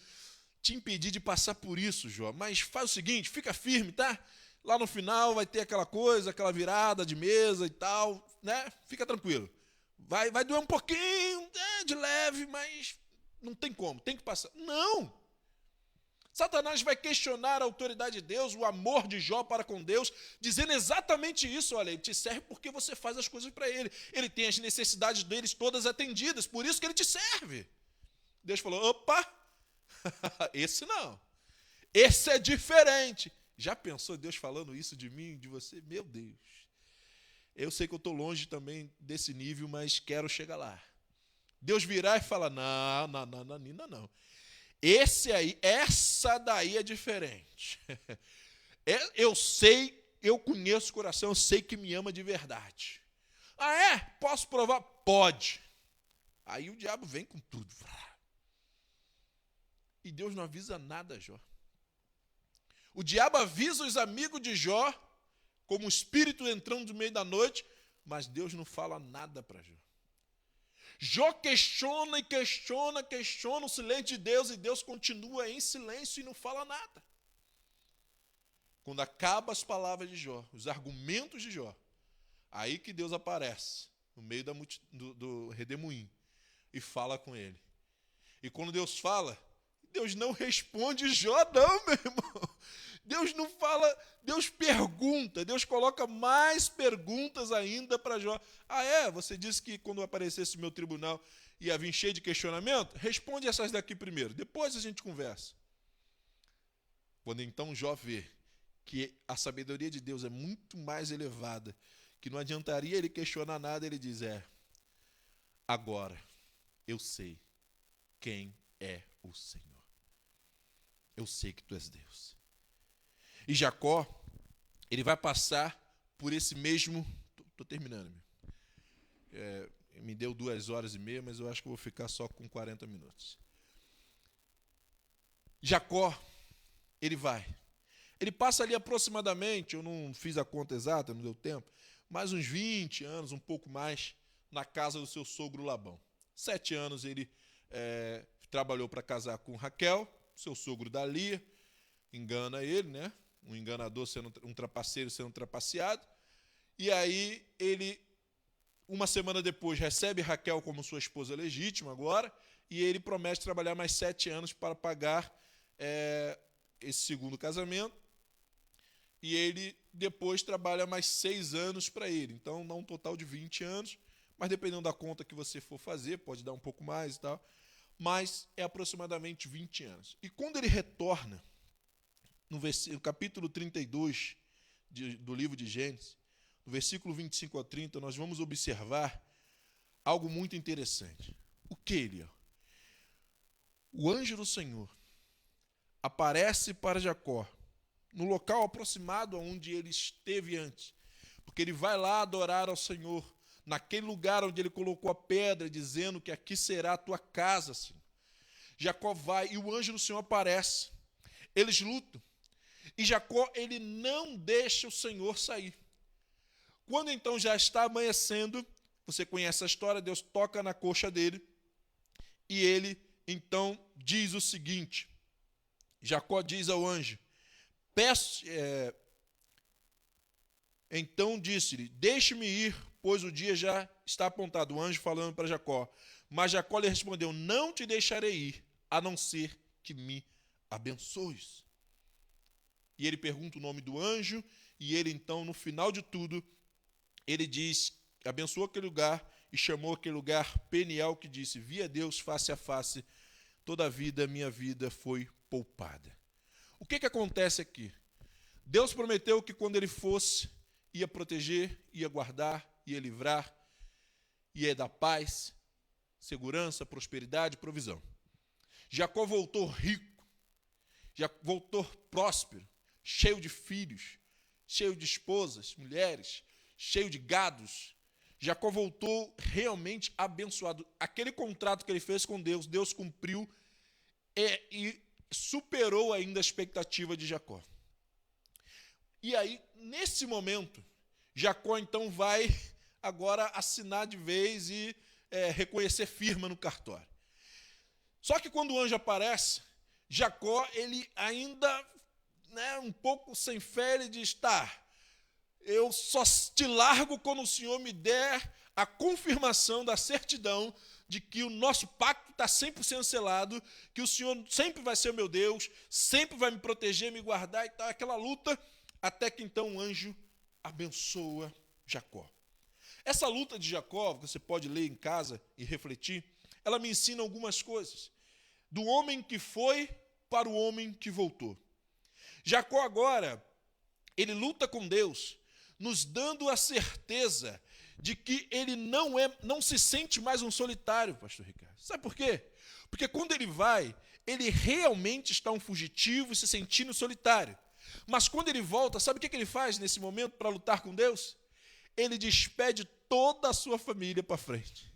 te impedir de passar por isso, Jó, mas faz o seguinte, fica firme, tá? Lá no final vai ter aquela coisa, aquela virada de mesa e tal, né? Fica tranquilo. Vai doer um pouquinho, de leve, mas não tem como, tem que passar. Não! Satanás vai questionar a autoridade de Deus, o amor de Jó para com Deus, dizendo exatamente isso, olha, ele te serve porque você faz as coisas para ele. Ele tem as necessidades deles todas atendidas, por isso que ele te serve. Deus falou, opa, esse não, esse é diferente. Já pensou Deus falando isso de mim, de você? Meu Deus. Eu sei que eu estou longe também desse nível, mas quero chegar lá. Deus virar e falar, não. Essa daí é diferente. Eu sei, eu conheço o coração, eu sei que me ama de verdade. Posso provar? Pode. Aí o diabo vem com tudo. E Deus não avisa nada a Jó. O diabo avisa os amigos de Jó, como um espírito entrando no meio da noite, mas Deus não fala nada para Jó. Jó questiona o silêncio de Deus, e Deus continua em silêncio e não fala nada. Quando acabam as palavras de Jó, os argumentos de Jó, aí que Deus aparece, no meio do redemoinho, e fala com ele. E quando Deus fala, Deus não responde Jó não, meu irmão. Deus não fala, Deus pergunta, Deus coloca mais perguntas ainda para Jó. Você disse que quando aparecesse o meu tribunal ia vir cheio de questionamento? Responde essas daqui primeiro, depois a gente conversa. Quando então Jó vê que a sabedoria de Deus é muito mais elevada, que não adiantaria ele questionar nada, ele diz, agora eu sei quem é o Senhor. Eu sei que tu és Deus. E Jacó, ele vai passar por esse mesmo... Estou terminando. Me deu 2h30, mas eu acho que eu vou ficar só com 40 minutos. Jacó, ele vai. Ele passa ali aproximadamente, eu não fiz a conta exata, não deu tempo, mais uns 20 anos, um pouco mais, na casa do seu sogro Labão. 7 anos ele trabalhou para casar com Raquel, seu sogro da Lia, engana ele, né? Um enganador sendo um trapaceiro sendo trapaceado. E aí ele, uma semana depois, recebe Raquel como sua esposa legítima agora, e ele promete trabalhar mais 7 anos para pagar esse segundo casamento. E ele depois trabalha mais 6 anos para ele. Então, dá um total de 20 anos, mas dependendo da conta que você for fazer, pode dar um pouco mais e tal, mas é aproximadamente 20 anos. E quando ele retorna, no capítulo 32 do livro de Gênesis, no versículo 25 a 30, nós vamos observar algo muito interessante. O que, Eliel? O anjo do Senhor aparece para Jacó, no local aproximado onde ele esteve antes, porque ele vai lá adorar ao Senhor, naquele lugar onde ele colocou a pedra, dizendo que aqui será a tua casa, Senhor. Jacó vai e o anjo do Senhor aparece. Eles lutam. E Jacó, ele não deixa o Senhor sair. Quando então já está amanhecendo, você conhece a história, Deus toca na coxa dele, e ele então diz o seguinte, Jacó diz ao anjo, então disse-lhe, deixe-me ir, pois o dia já está apontado. O anjo falando para Jacó. Mas Jacó lhe respondeu, não te deixarei ir, a não ser que me abençoes. E ele pergunta o nome do anjo, e ele então, no final de tudo, ele diz, abençoou aquele lugar, e chamou aquele lugar Peniel, que disse, vi a Deus face a face, toda a vida, minha vida foi poupada. O que acontece aqui? Deus prometeu que quando ele fosse, ia proteger, ia guardar, ia livrar, ia dar paz, segurança, prosperidade, provisão. Jacó voltou rico, já voltou próspero, cheio de filhos, cheio de esposas, mulheres, cheio de gados. Jacó voltou realmente abençoado. Aquele contrato que ele fez com Deus, Deus cumpriu e superou ainda a expectativa de Jacó. E aí, nesse momento, Jacó então vai agora assinar de vez e reconhecer firma no cartório. Só que quando o anjo aparece, Jacó, ele ainda, um pouco sem fé, ele diz, eu só te largo quando o Senhor me der a confirmação da certidão de que o nosso pacto está 100% selado, que o Senhor sempre vai ser o meu Deus, sempre vai me proteger, me guardar e tal, aquela luta, até que então o anjo abençoa Jacó. Essa luta de Jacó, você pode ler em casa e refletir, ela me ensina algumas coisas. Do homem que foi para o homem que voltou. Jacó agora, ele luta com Deus, nos dando a certeza de que ele não se sente mais um solitário, pastor Ricardo. Sabe por quê? Porque quando ele vai, ele realmente está um fugitivo e se sentindo solitário. Mas quando ele volta, sabe o que ele faz nesse momento para lutar com Deus? Ele despede toda a sua família para frente.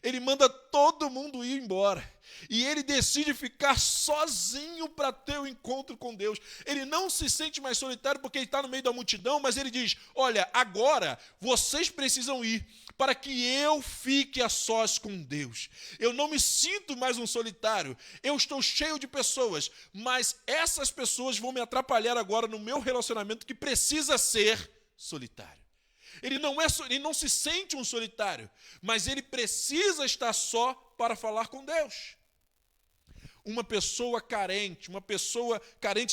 Ele manda todo mundo ir embora. E ele decide ficar sozinho para ter o encontro com Deus. Ele não se sente mais solitário porque ele está no meio da multidão, mas ele diz, olha, agora vocês precisam ir para que eu fique a sós com Deus. Eu não me sinto mais um solitário. Eu estou cheio de pessoas, mas essas pessoas vão me atrapalhar agora no meu relacionamento que precisa ser solitário. Ele não se sente um solitário, mas ele precisa estar só para falar com Deus. Uma pessoa carente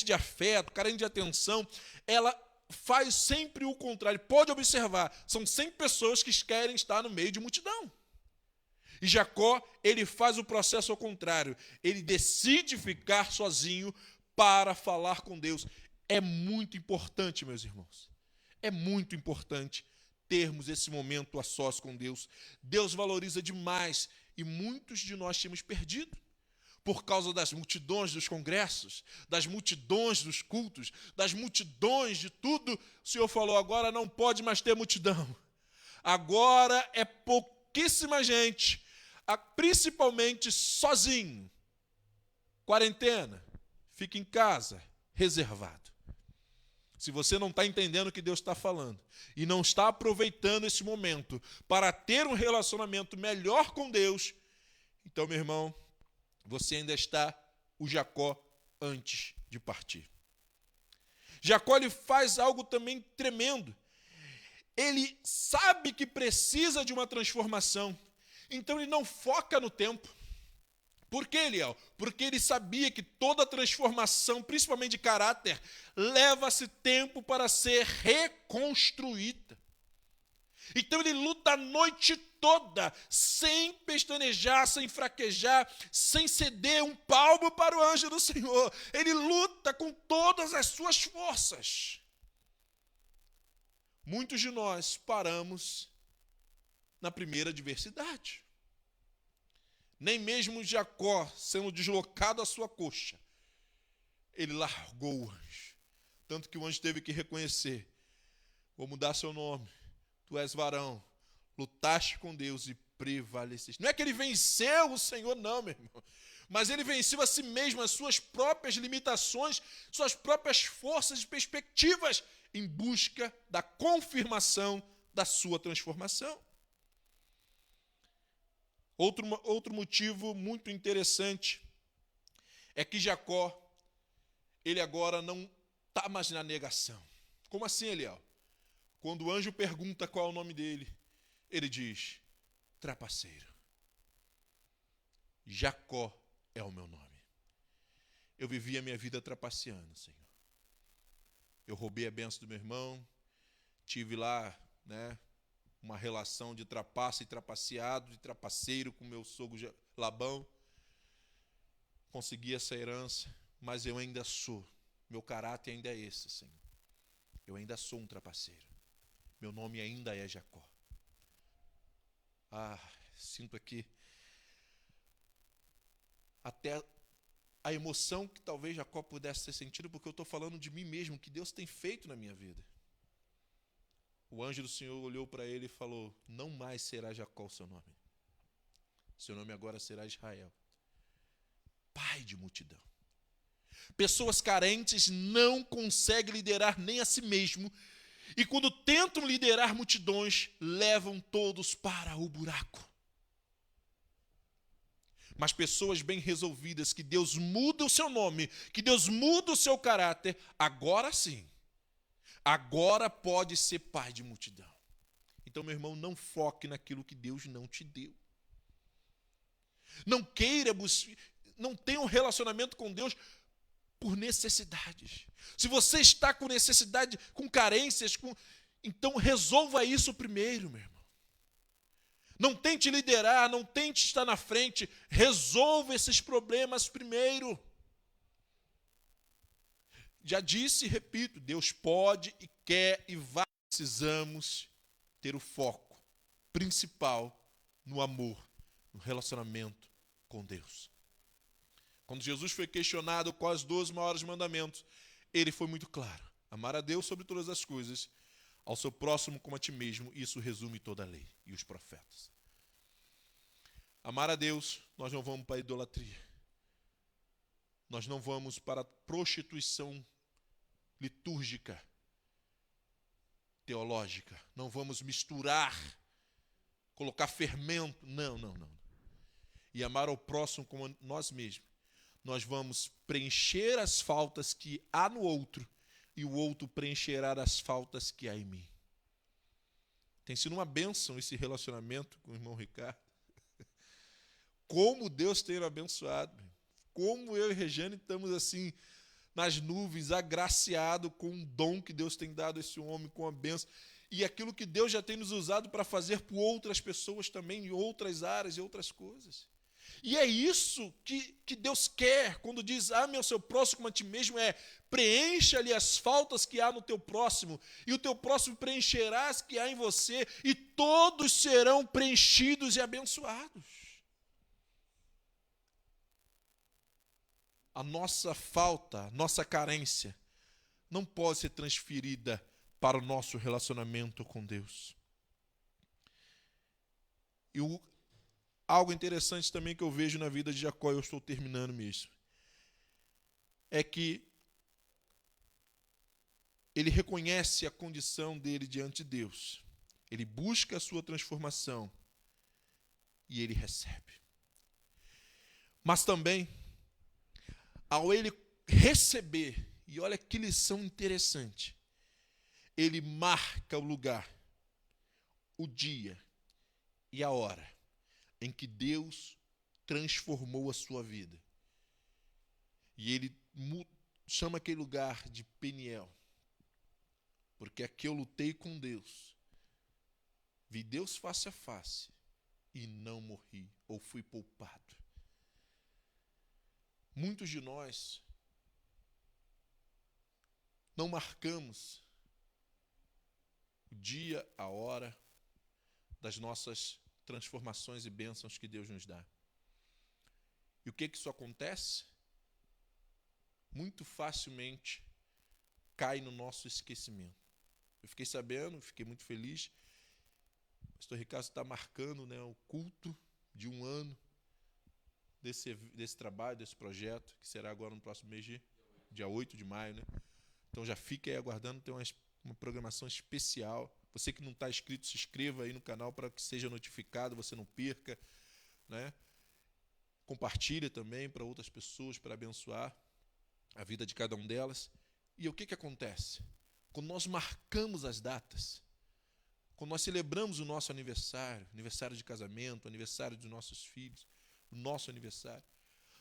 de afeto, carente de atenção, ela faz sempre o contrário. Pode observar, são sempre pessoas que querem estar no meio de multidão. E Jacó, ele faz o processo ao contrário. Ele decide ficar sozinho para falar com Deus. É muito importante, meus irmãos. É muito importante termos esse momento a sós com Deus. Deus valoriza demais e muitos de nós temos perdido por causa das multidões dos congressos, das multidões dos cultos, das multidões de tudo. O Senhor falou, agora não pode mais ter multidão. Agora é pouquíssima gente, principalmente sozinho. Quarentena, fica em casa, reservado. Se você não está entendendo o que Deus está falando e não está aproveitando esse momento para ter um relacionamento melhor com Deus, então, meu irmão, você ainda está o Jacó antes de partir. Jacó ele faz algo também tremendo. Ele sabe que precisa de uma transformação, então ele não foca no tempo. Por quê, Eliel? Porque ele sabia que toda transformação, principalmente de caráter, leva-se tempo para ser reconstruída. Então ele luta a noite toda, sem pestanejar, sem fraquejar, sem ceder um palmo para o anjo do Senhor. Ele luta com todas as suas forças. Muitos de nós paramos na primeira adversidade. Nem mesmo Jacó, sendo deslocado a sua coxa, ele largou o anjo. Tanto que o anjo teve que reconhecer: vou mudar seu nome, tu és varão, lutaste com Deus e prevaleceste. Não é que ele venceu o Senhor, não, meu irmão. Mas ele venceu a si mesmo, as suas próprias limitações, suas próprias forças e perspectivas, em busca da confirmação da sua transformação. Outro motivo muito interessante é que Jacó, ele agora não está mais na negação. Como assim, Eliel? Quando o anjo pergunta qual é o nome dele, ele diz: trapaceiro. Jacó é o meu nome. Eu vivi a minha vida trapaceando, Senhor. Eu roubei a bênção do meu irmão, tive lá, uma relação de trapaça e trapaceado, de trapaceiro com meu sogro Labão. Consegui essa herança, mas eu ainda sou. Meu caráter ainda é esse, Senhor. Eu ainda sou um trapaceiro. Meu nome ainda é Jacó. Sinto aqui até a emoção que talvez Jacó pudesse ter sentido, porque eu estou falando de mim mesmo, que Deus tem feito na minha vida. O anjo do Senhor olhou para ele e falou: não mais será Jacó o seu nome. Seu nome agora será Israel, pai de multidão. Pessoas carentes não conseguem liderar nem a si mesmo, e quando tentam liderar multidões, levam todos para o buraco. Mas pessoas bem resolvidas, que Deus muda o seu nome, que Deus muda o seu caráter, agora sim, agora pode ser pai de multidão. Então, meu irmão, não foque naquilo que Deus não te deu. Não queira não tenha um relacionamento com Deus por necessidades. Se você está com necessidade, com carências, então resolva isso primeiro, meu irmão. Não tente liderar, não tente estar na frente, resolva esses problemas primeiro. Já disse e repito, Deus pode e quer e vai. Precisamos ter o foco principal no amor, no relacionamento com Deus. Quando Jesus foi questionado quais os 12 maiores mandamentos, ele foi muito claro: amar a Deus sobre todas as coisas, ao seu próximo como a ti mesmo. Isso resume toda a lei e os profetas. Amar a Deus, nós não vamos para a idolatria. Nós não vamos para a prostituição litúrgica, teológica. Não vamos misturar, colocar fermento. Não. E amar ao próximo como nós mesmos. Nós vamos preencher as faltas que há no outro, e o outro preencherá as faltas que há em mim. Tem sido uma bênção esse relacionamento com o irmão Ricardo. Como Deus tem abençoado. Como eu e Regiane estamos assim, nas nuvens, agraciado com um dom que Deus tem dado a esse homem, com a bênção. E aquilo que Deus já tem nos usado para fazer por outras pessoas também, em outras áreas e outras coisas. E é isso que Deus quer quando diz: ame ao seu próximo como a ti mesmo. Preencha ali as faltas que há no teu próximo, e o teu próximo preencherá as que há em você, e todos serão preenchidos e abençoados. A nossa falta, a nossa carência, não pode ser transferida para o nosso relacionamento com Deus. E algo interessante também que eu vejo na vida de Jacó, eu estou terminando mesmo, é que ele reconhece a condição dele diante de Deus. Ele busca a sua transformação e ele recebe. Mas também, ao ele receber, e olha que lição interessante, ele marca o lugar, o dia e a hora em que Deus transformou a sua vida. E ele chama aquele lugar de Peniel, porque aqui eu lutei com Deus, vi Deus face a face, e não morri, ou fui poupado. Muitos de nós não marcamos o dia, a hora das nossas transformações e bênçãos que Deus nos dá. E o que isso acontece? Muito facilmente cai no nosso esquecimento. Eu fiquei sabendo, fiquei muito feliz. O pastor Ricardo está marcando, né, o culto de 1 ano desse trabalho, desse projeto, que será agora no próximo mês, dia 8 de maio. Né? Então já fique aí aguardando, tem uma programação especial. Você que não está inscrito, se inscreva aí no canal para que seja notificado, você não perca. Né? Compartilha também para outras pessoas, para abençoar a vida de cada um delas. E o que acontece? Quando nós marcamos as datas, quando nós celebramos o nosso aniversário, aniversário de casamento, aniversário dos nossos filhos, o nosso aniversário,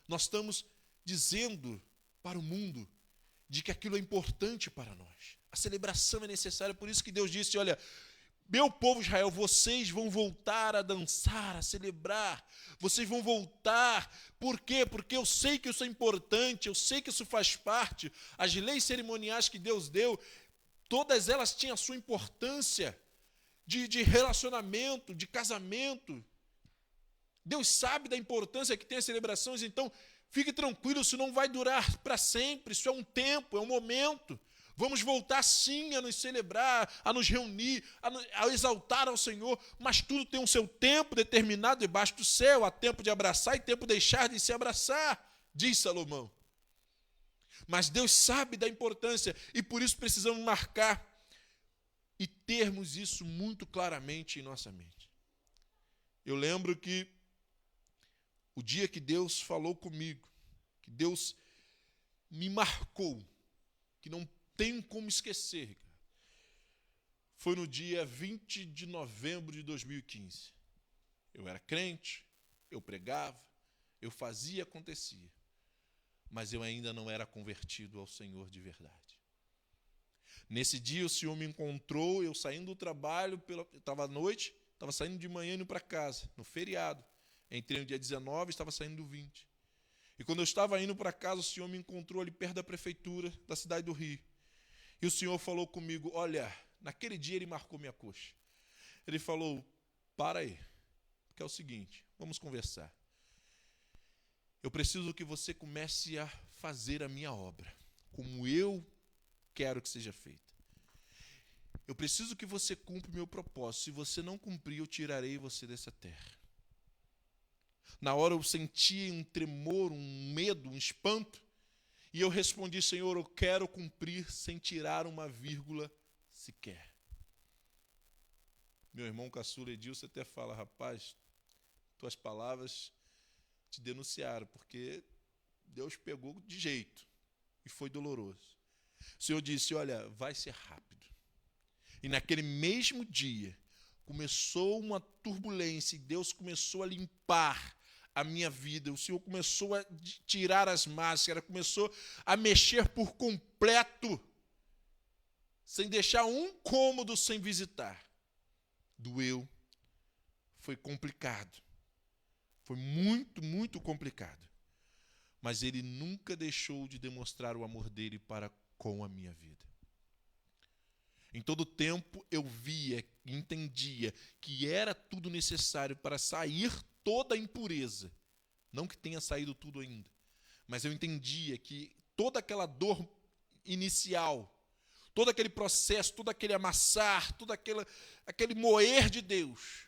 nós estamos dizendo para o mundo de que aquilo é importante para nós. A celebração é necessária, por isso que Deus disse, olha, meu povo Israel, vocês vão voltar a dançar, a celebrar, vocês vão voltar, por quê? Porque eu sei que isso é importante, eu sei que isso faz parte, as leis cerimoniais que Deus deu, todas elas tinham a sua importância de relacionamento, de casamento. Deus sabe da importância que tem as celebrações, então fique tranquilo, isso não vai durar para sempre, isso é um tempo, é um momento. Vamos voltar sim a nos celebrar, a nos reunir, a exaltar ao Senhor, mas tudo tem um seu tempo determinado debaixo do céu, há tempo de abraçar e tempo de deixar de se abraçar, diz Salomão. Mas Deus sabe da importância e por isso precisamos marcar e termos isso muito claramente em nossa mente. Eu lembro que o dia que Deus falou comigo, que Deus me marcou, que não tenho como esquecer, Ricardo, foi no dia 20 de novembro de 2015. Eu era crente, eu pregava, eu fazia, acontecia, mas eu ainda não era convertido ao Senhor de verdade. Nesse dia o Senhor me encontrou, eu saindo do trabalho, estava à noite, estava saindo de manhã indo para casa, no feriado. Entrei no dia 19, estava saindo do 20. E quando eu estava indo para casa, o Senhor me encontrou ali perto da prefeitura da cidade do Rio. E o Senhor falou comigo, olha, naquele dia ele marcou minha coxa. Ele falou, para aí, porque é o seguinte, vamos conversar. Eu preciso que você comece a fazer a minha obra, como eu quero que seja feita. Eu preciso que você cumpra o meu propósito. Se você não cumprir, eu tirarei você dessa terra. Na hora eu senti um tremor, um medo, um espanto. E eu respondi, Senhor, eu quero cumprir sem tirar uma vírgula sequer. Meu irmão caçula Edilson até fala, rapaz, tuas palavras te denunciaram, porque Deus pegou de jeito e foi doloroso. O Senhor disse, olha, vai ser rápido. E naquele mesmo dia, começou uma turbulência e Deus começou a limpar a minha vida. O Senhor começou a tirar as máscaras, começou a mexer por completo, sem deixar um cômodo sem visitar. Doeu, foi complicado, foi muito, muito complicado. Mas Ele nunca deixou de demonstrar o amor dele para com a minha vida. Em todo tempo eu via e entendia que era tudo necessário para sair toda a impureza. Não que tenha saído tudo ainda, mas eu entendia que toda aquela dor inicial, todo aquele processo, todo aquele amassar, todo aquele moer de Deus,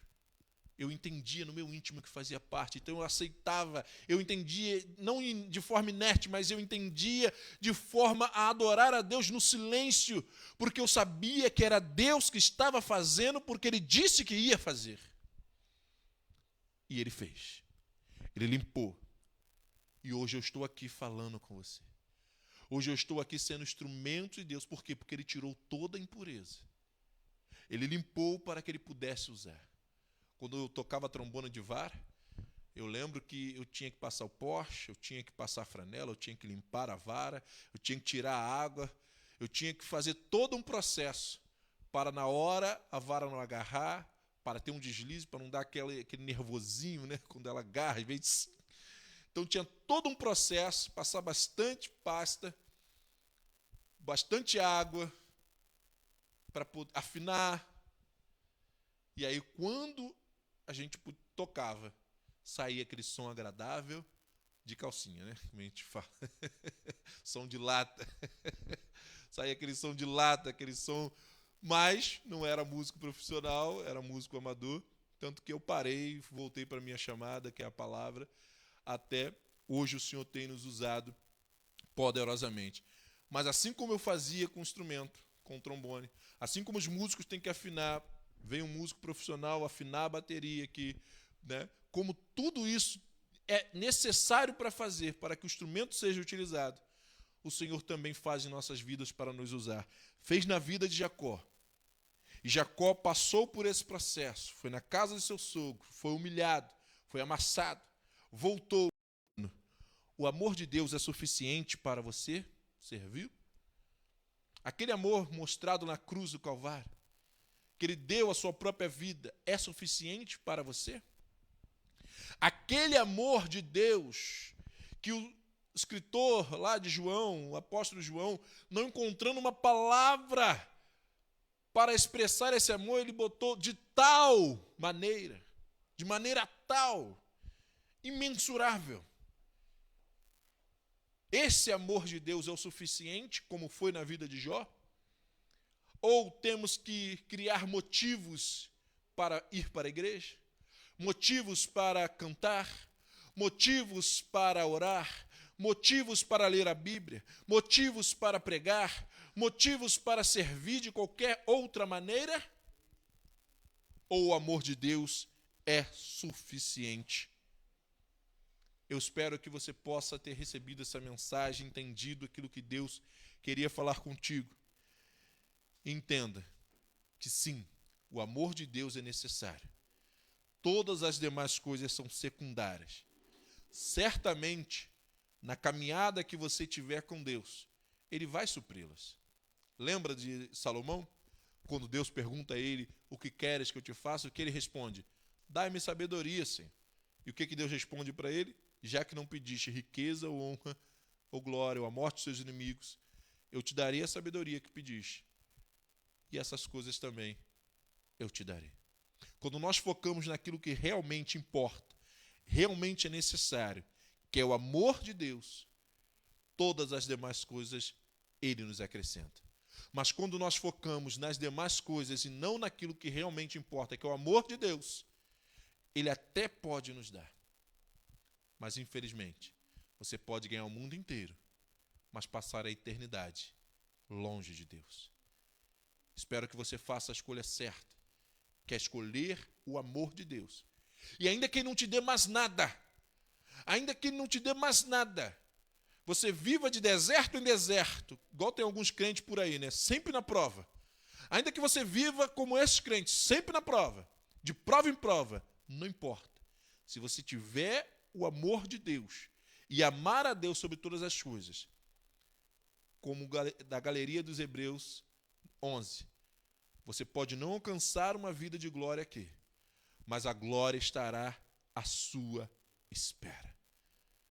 eu entendia no meu íntimo que fazia parte. Então eu aceitava, eu entendia, não de forma inerte, mas eu entendia de forma a adorar a Deus no silêncio, porque eu sabia que era Deus que estava fazendo, porque Ele disse que ia fazer. E Ele fez. Ele limpou. E hoje eu estou aqui falando com você. Hoje eu estou aqui sendo instrumento de Deus. Por quê? Porque Ele tirou toda a impureza. Ele limpou para que Ele pudesse usar. Quando eu tocava trombone de vara, eu lembro que eu tinha que passar o poste, eu tinha que passar a franela, eu tinha que limpar a vara, eu tinha que tirar a água, eu tinha que fazer todo um processo para na hora a vara não agarrar, para ter um deslize, para não dar aquele nervosinho, né? Quando ela agarra, às vezes. Então tinha todo um processo, passar bastante pasta, bastante água, para afinar. E aí, quando a gente tocava, saía aquele som agradável de calcinha, né? Como a gente fala. Som de lata. Saía aquele som de lata, aquele som... Mas não era músico profissional, era músico amador. Tanto que eu parei, voltei para a minha chamada, que é a palavra. Até hoje o Senhor tem nos usado poderosamente. Mas assim como eu fazia com o instrumento, com o trombone, assim como os músicos têm que afinar, vem um músico profissional afinar a bateria aqui, né? Como tudo isso é necessário para fazer, para que o instrumento seja utilizado, o Senhor também faz em nossas vidas para nos usar. Fez na vida de Jacó. E Jacó passou por esse processo, foi na casa de seu sogro, foi humilhado, foi amassado, voltou. O amor de Deus é suficiente para você? Serviu? Aquele amor mostrado na cruz do Calvário, que ele deu a sua própria vida, é suficiente para você? Aquele amor de Deus que o escritor lá de João, o apóstolo João, não encontrando uma palavra para expressar esse amor, ele botou de tal maneira, de maneira tal, imensurável. Esse amor de Deus é o suficiente, como foi na vida de Jó? Ou temos que criar motivos para ir para a igreja? Motivos para cantar? Motivos para orar? Motivos para ler a Bíblia? Motivos para pregar? Motivos para servir de qualquer outra maneira? Ou o amor de Deus é suficiente? Eu espero que você possa ter recebido essa mensagem, entendido aquilo que Deus queria falar contigo. Entenda que sim, o amor de Deus é necessário. Todas as demais coisas são secundárias. Certamente, na caminhada que você tiver com Deus, Ele vai supri-las. Lembra de Salomão? Quando Deus pergunta a ele, o que queres que eu te faça? O que ele responde? Dai-me sabedoria, Senhor. E o que Deus responde para ele? Já que não pediste riqueza ou honra, ou glória, ou a morte dos seus inimigos, eu te darei a sabedoria que pediste. E essas coisas também eu te darei. Quando nós focamos naquilo que realmente importa, realmente é necessário, que é o amor de Deus, todas as demais coisas Ele nos acrescenta. Mas quando nós focamos nas demais coisas e não naquilo que realmente importa, que é o amor de Deus, Ele até pode nos dar. Mas, infelizmente, você pode ganhar o mundo inteiro, mas passar a eternidade longe de Deus. Espero que você faça a escolha certa, que é escolher o amor de Deus. E ainda que Ele não te dê mais nada, você viva de deserto em deserto, igual tem alguns crentes por aí, né? Sempre na prova. Ainda que você viva como esses crentes, sempre na prova, de prova em prova, não importa. Se você tiver o amor de Deus e amar a Deus sobre todas as coisas, como da galeria dos Hebreus 11, você pode não alcançar uma vida de glória aqui, mas a glória estará à sua espera.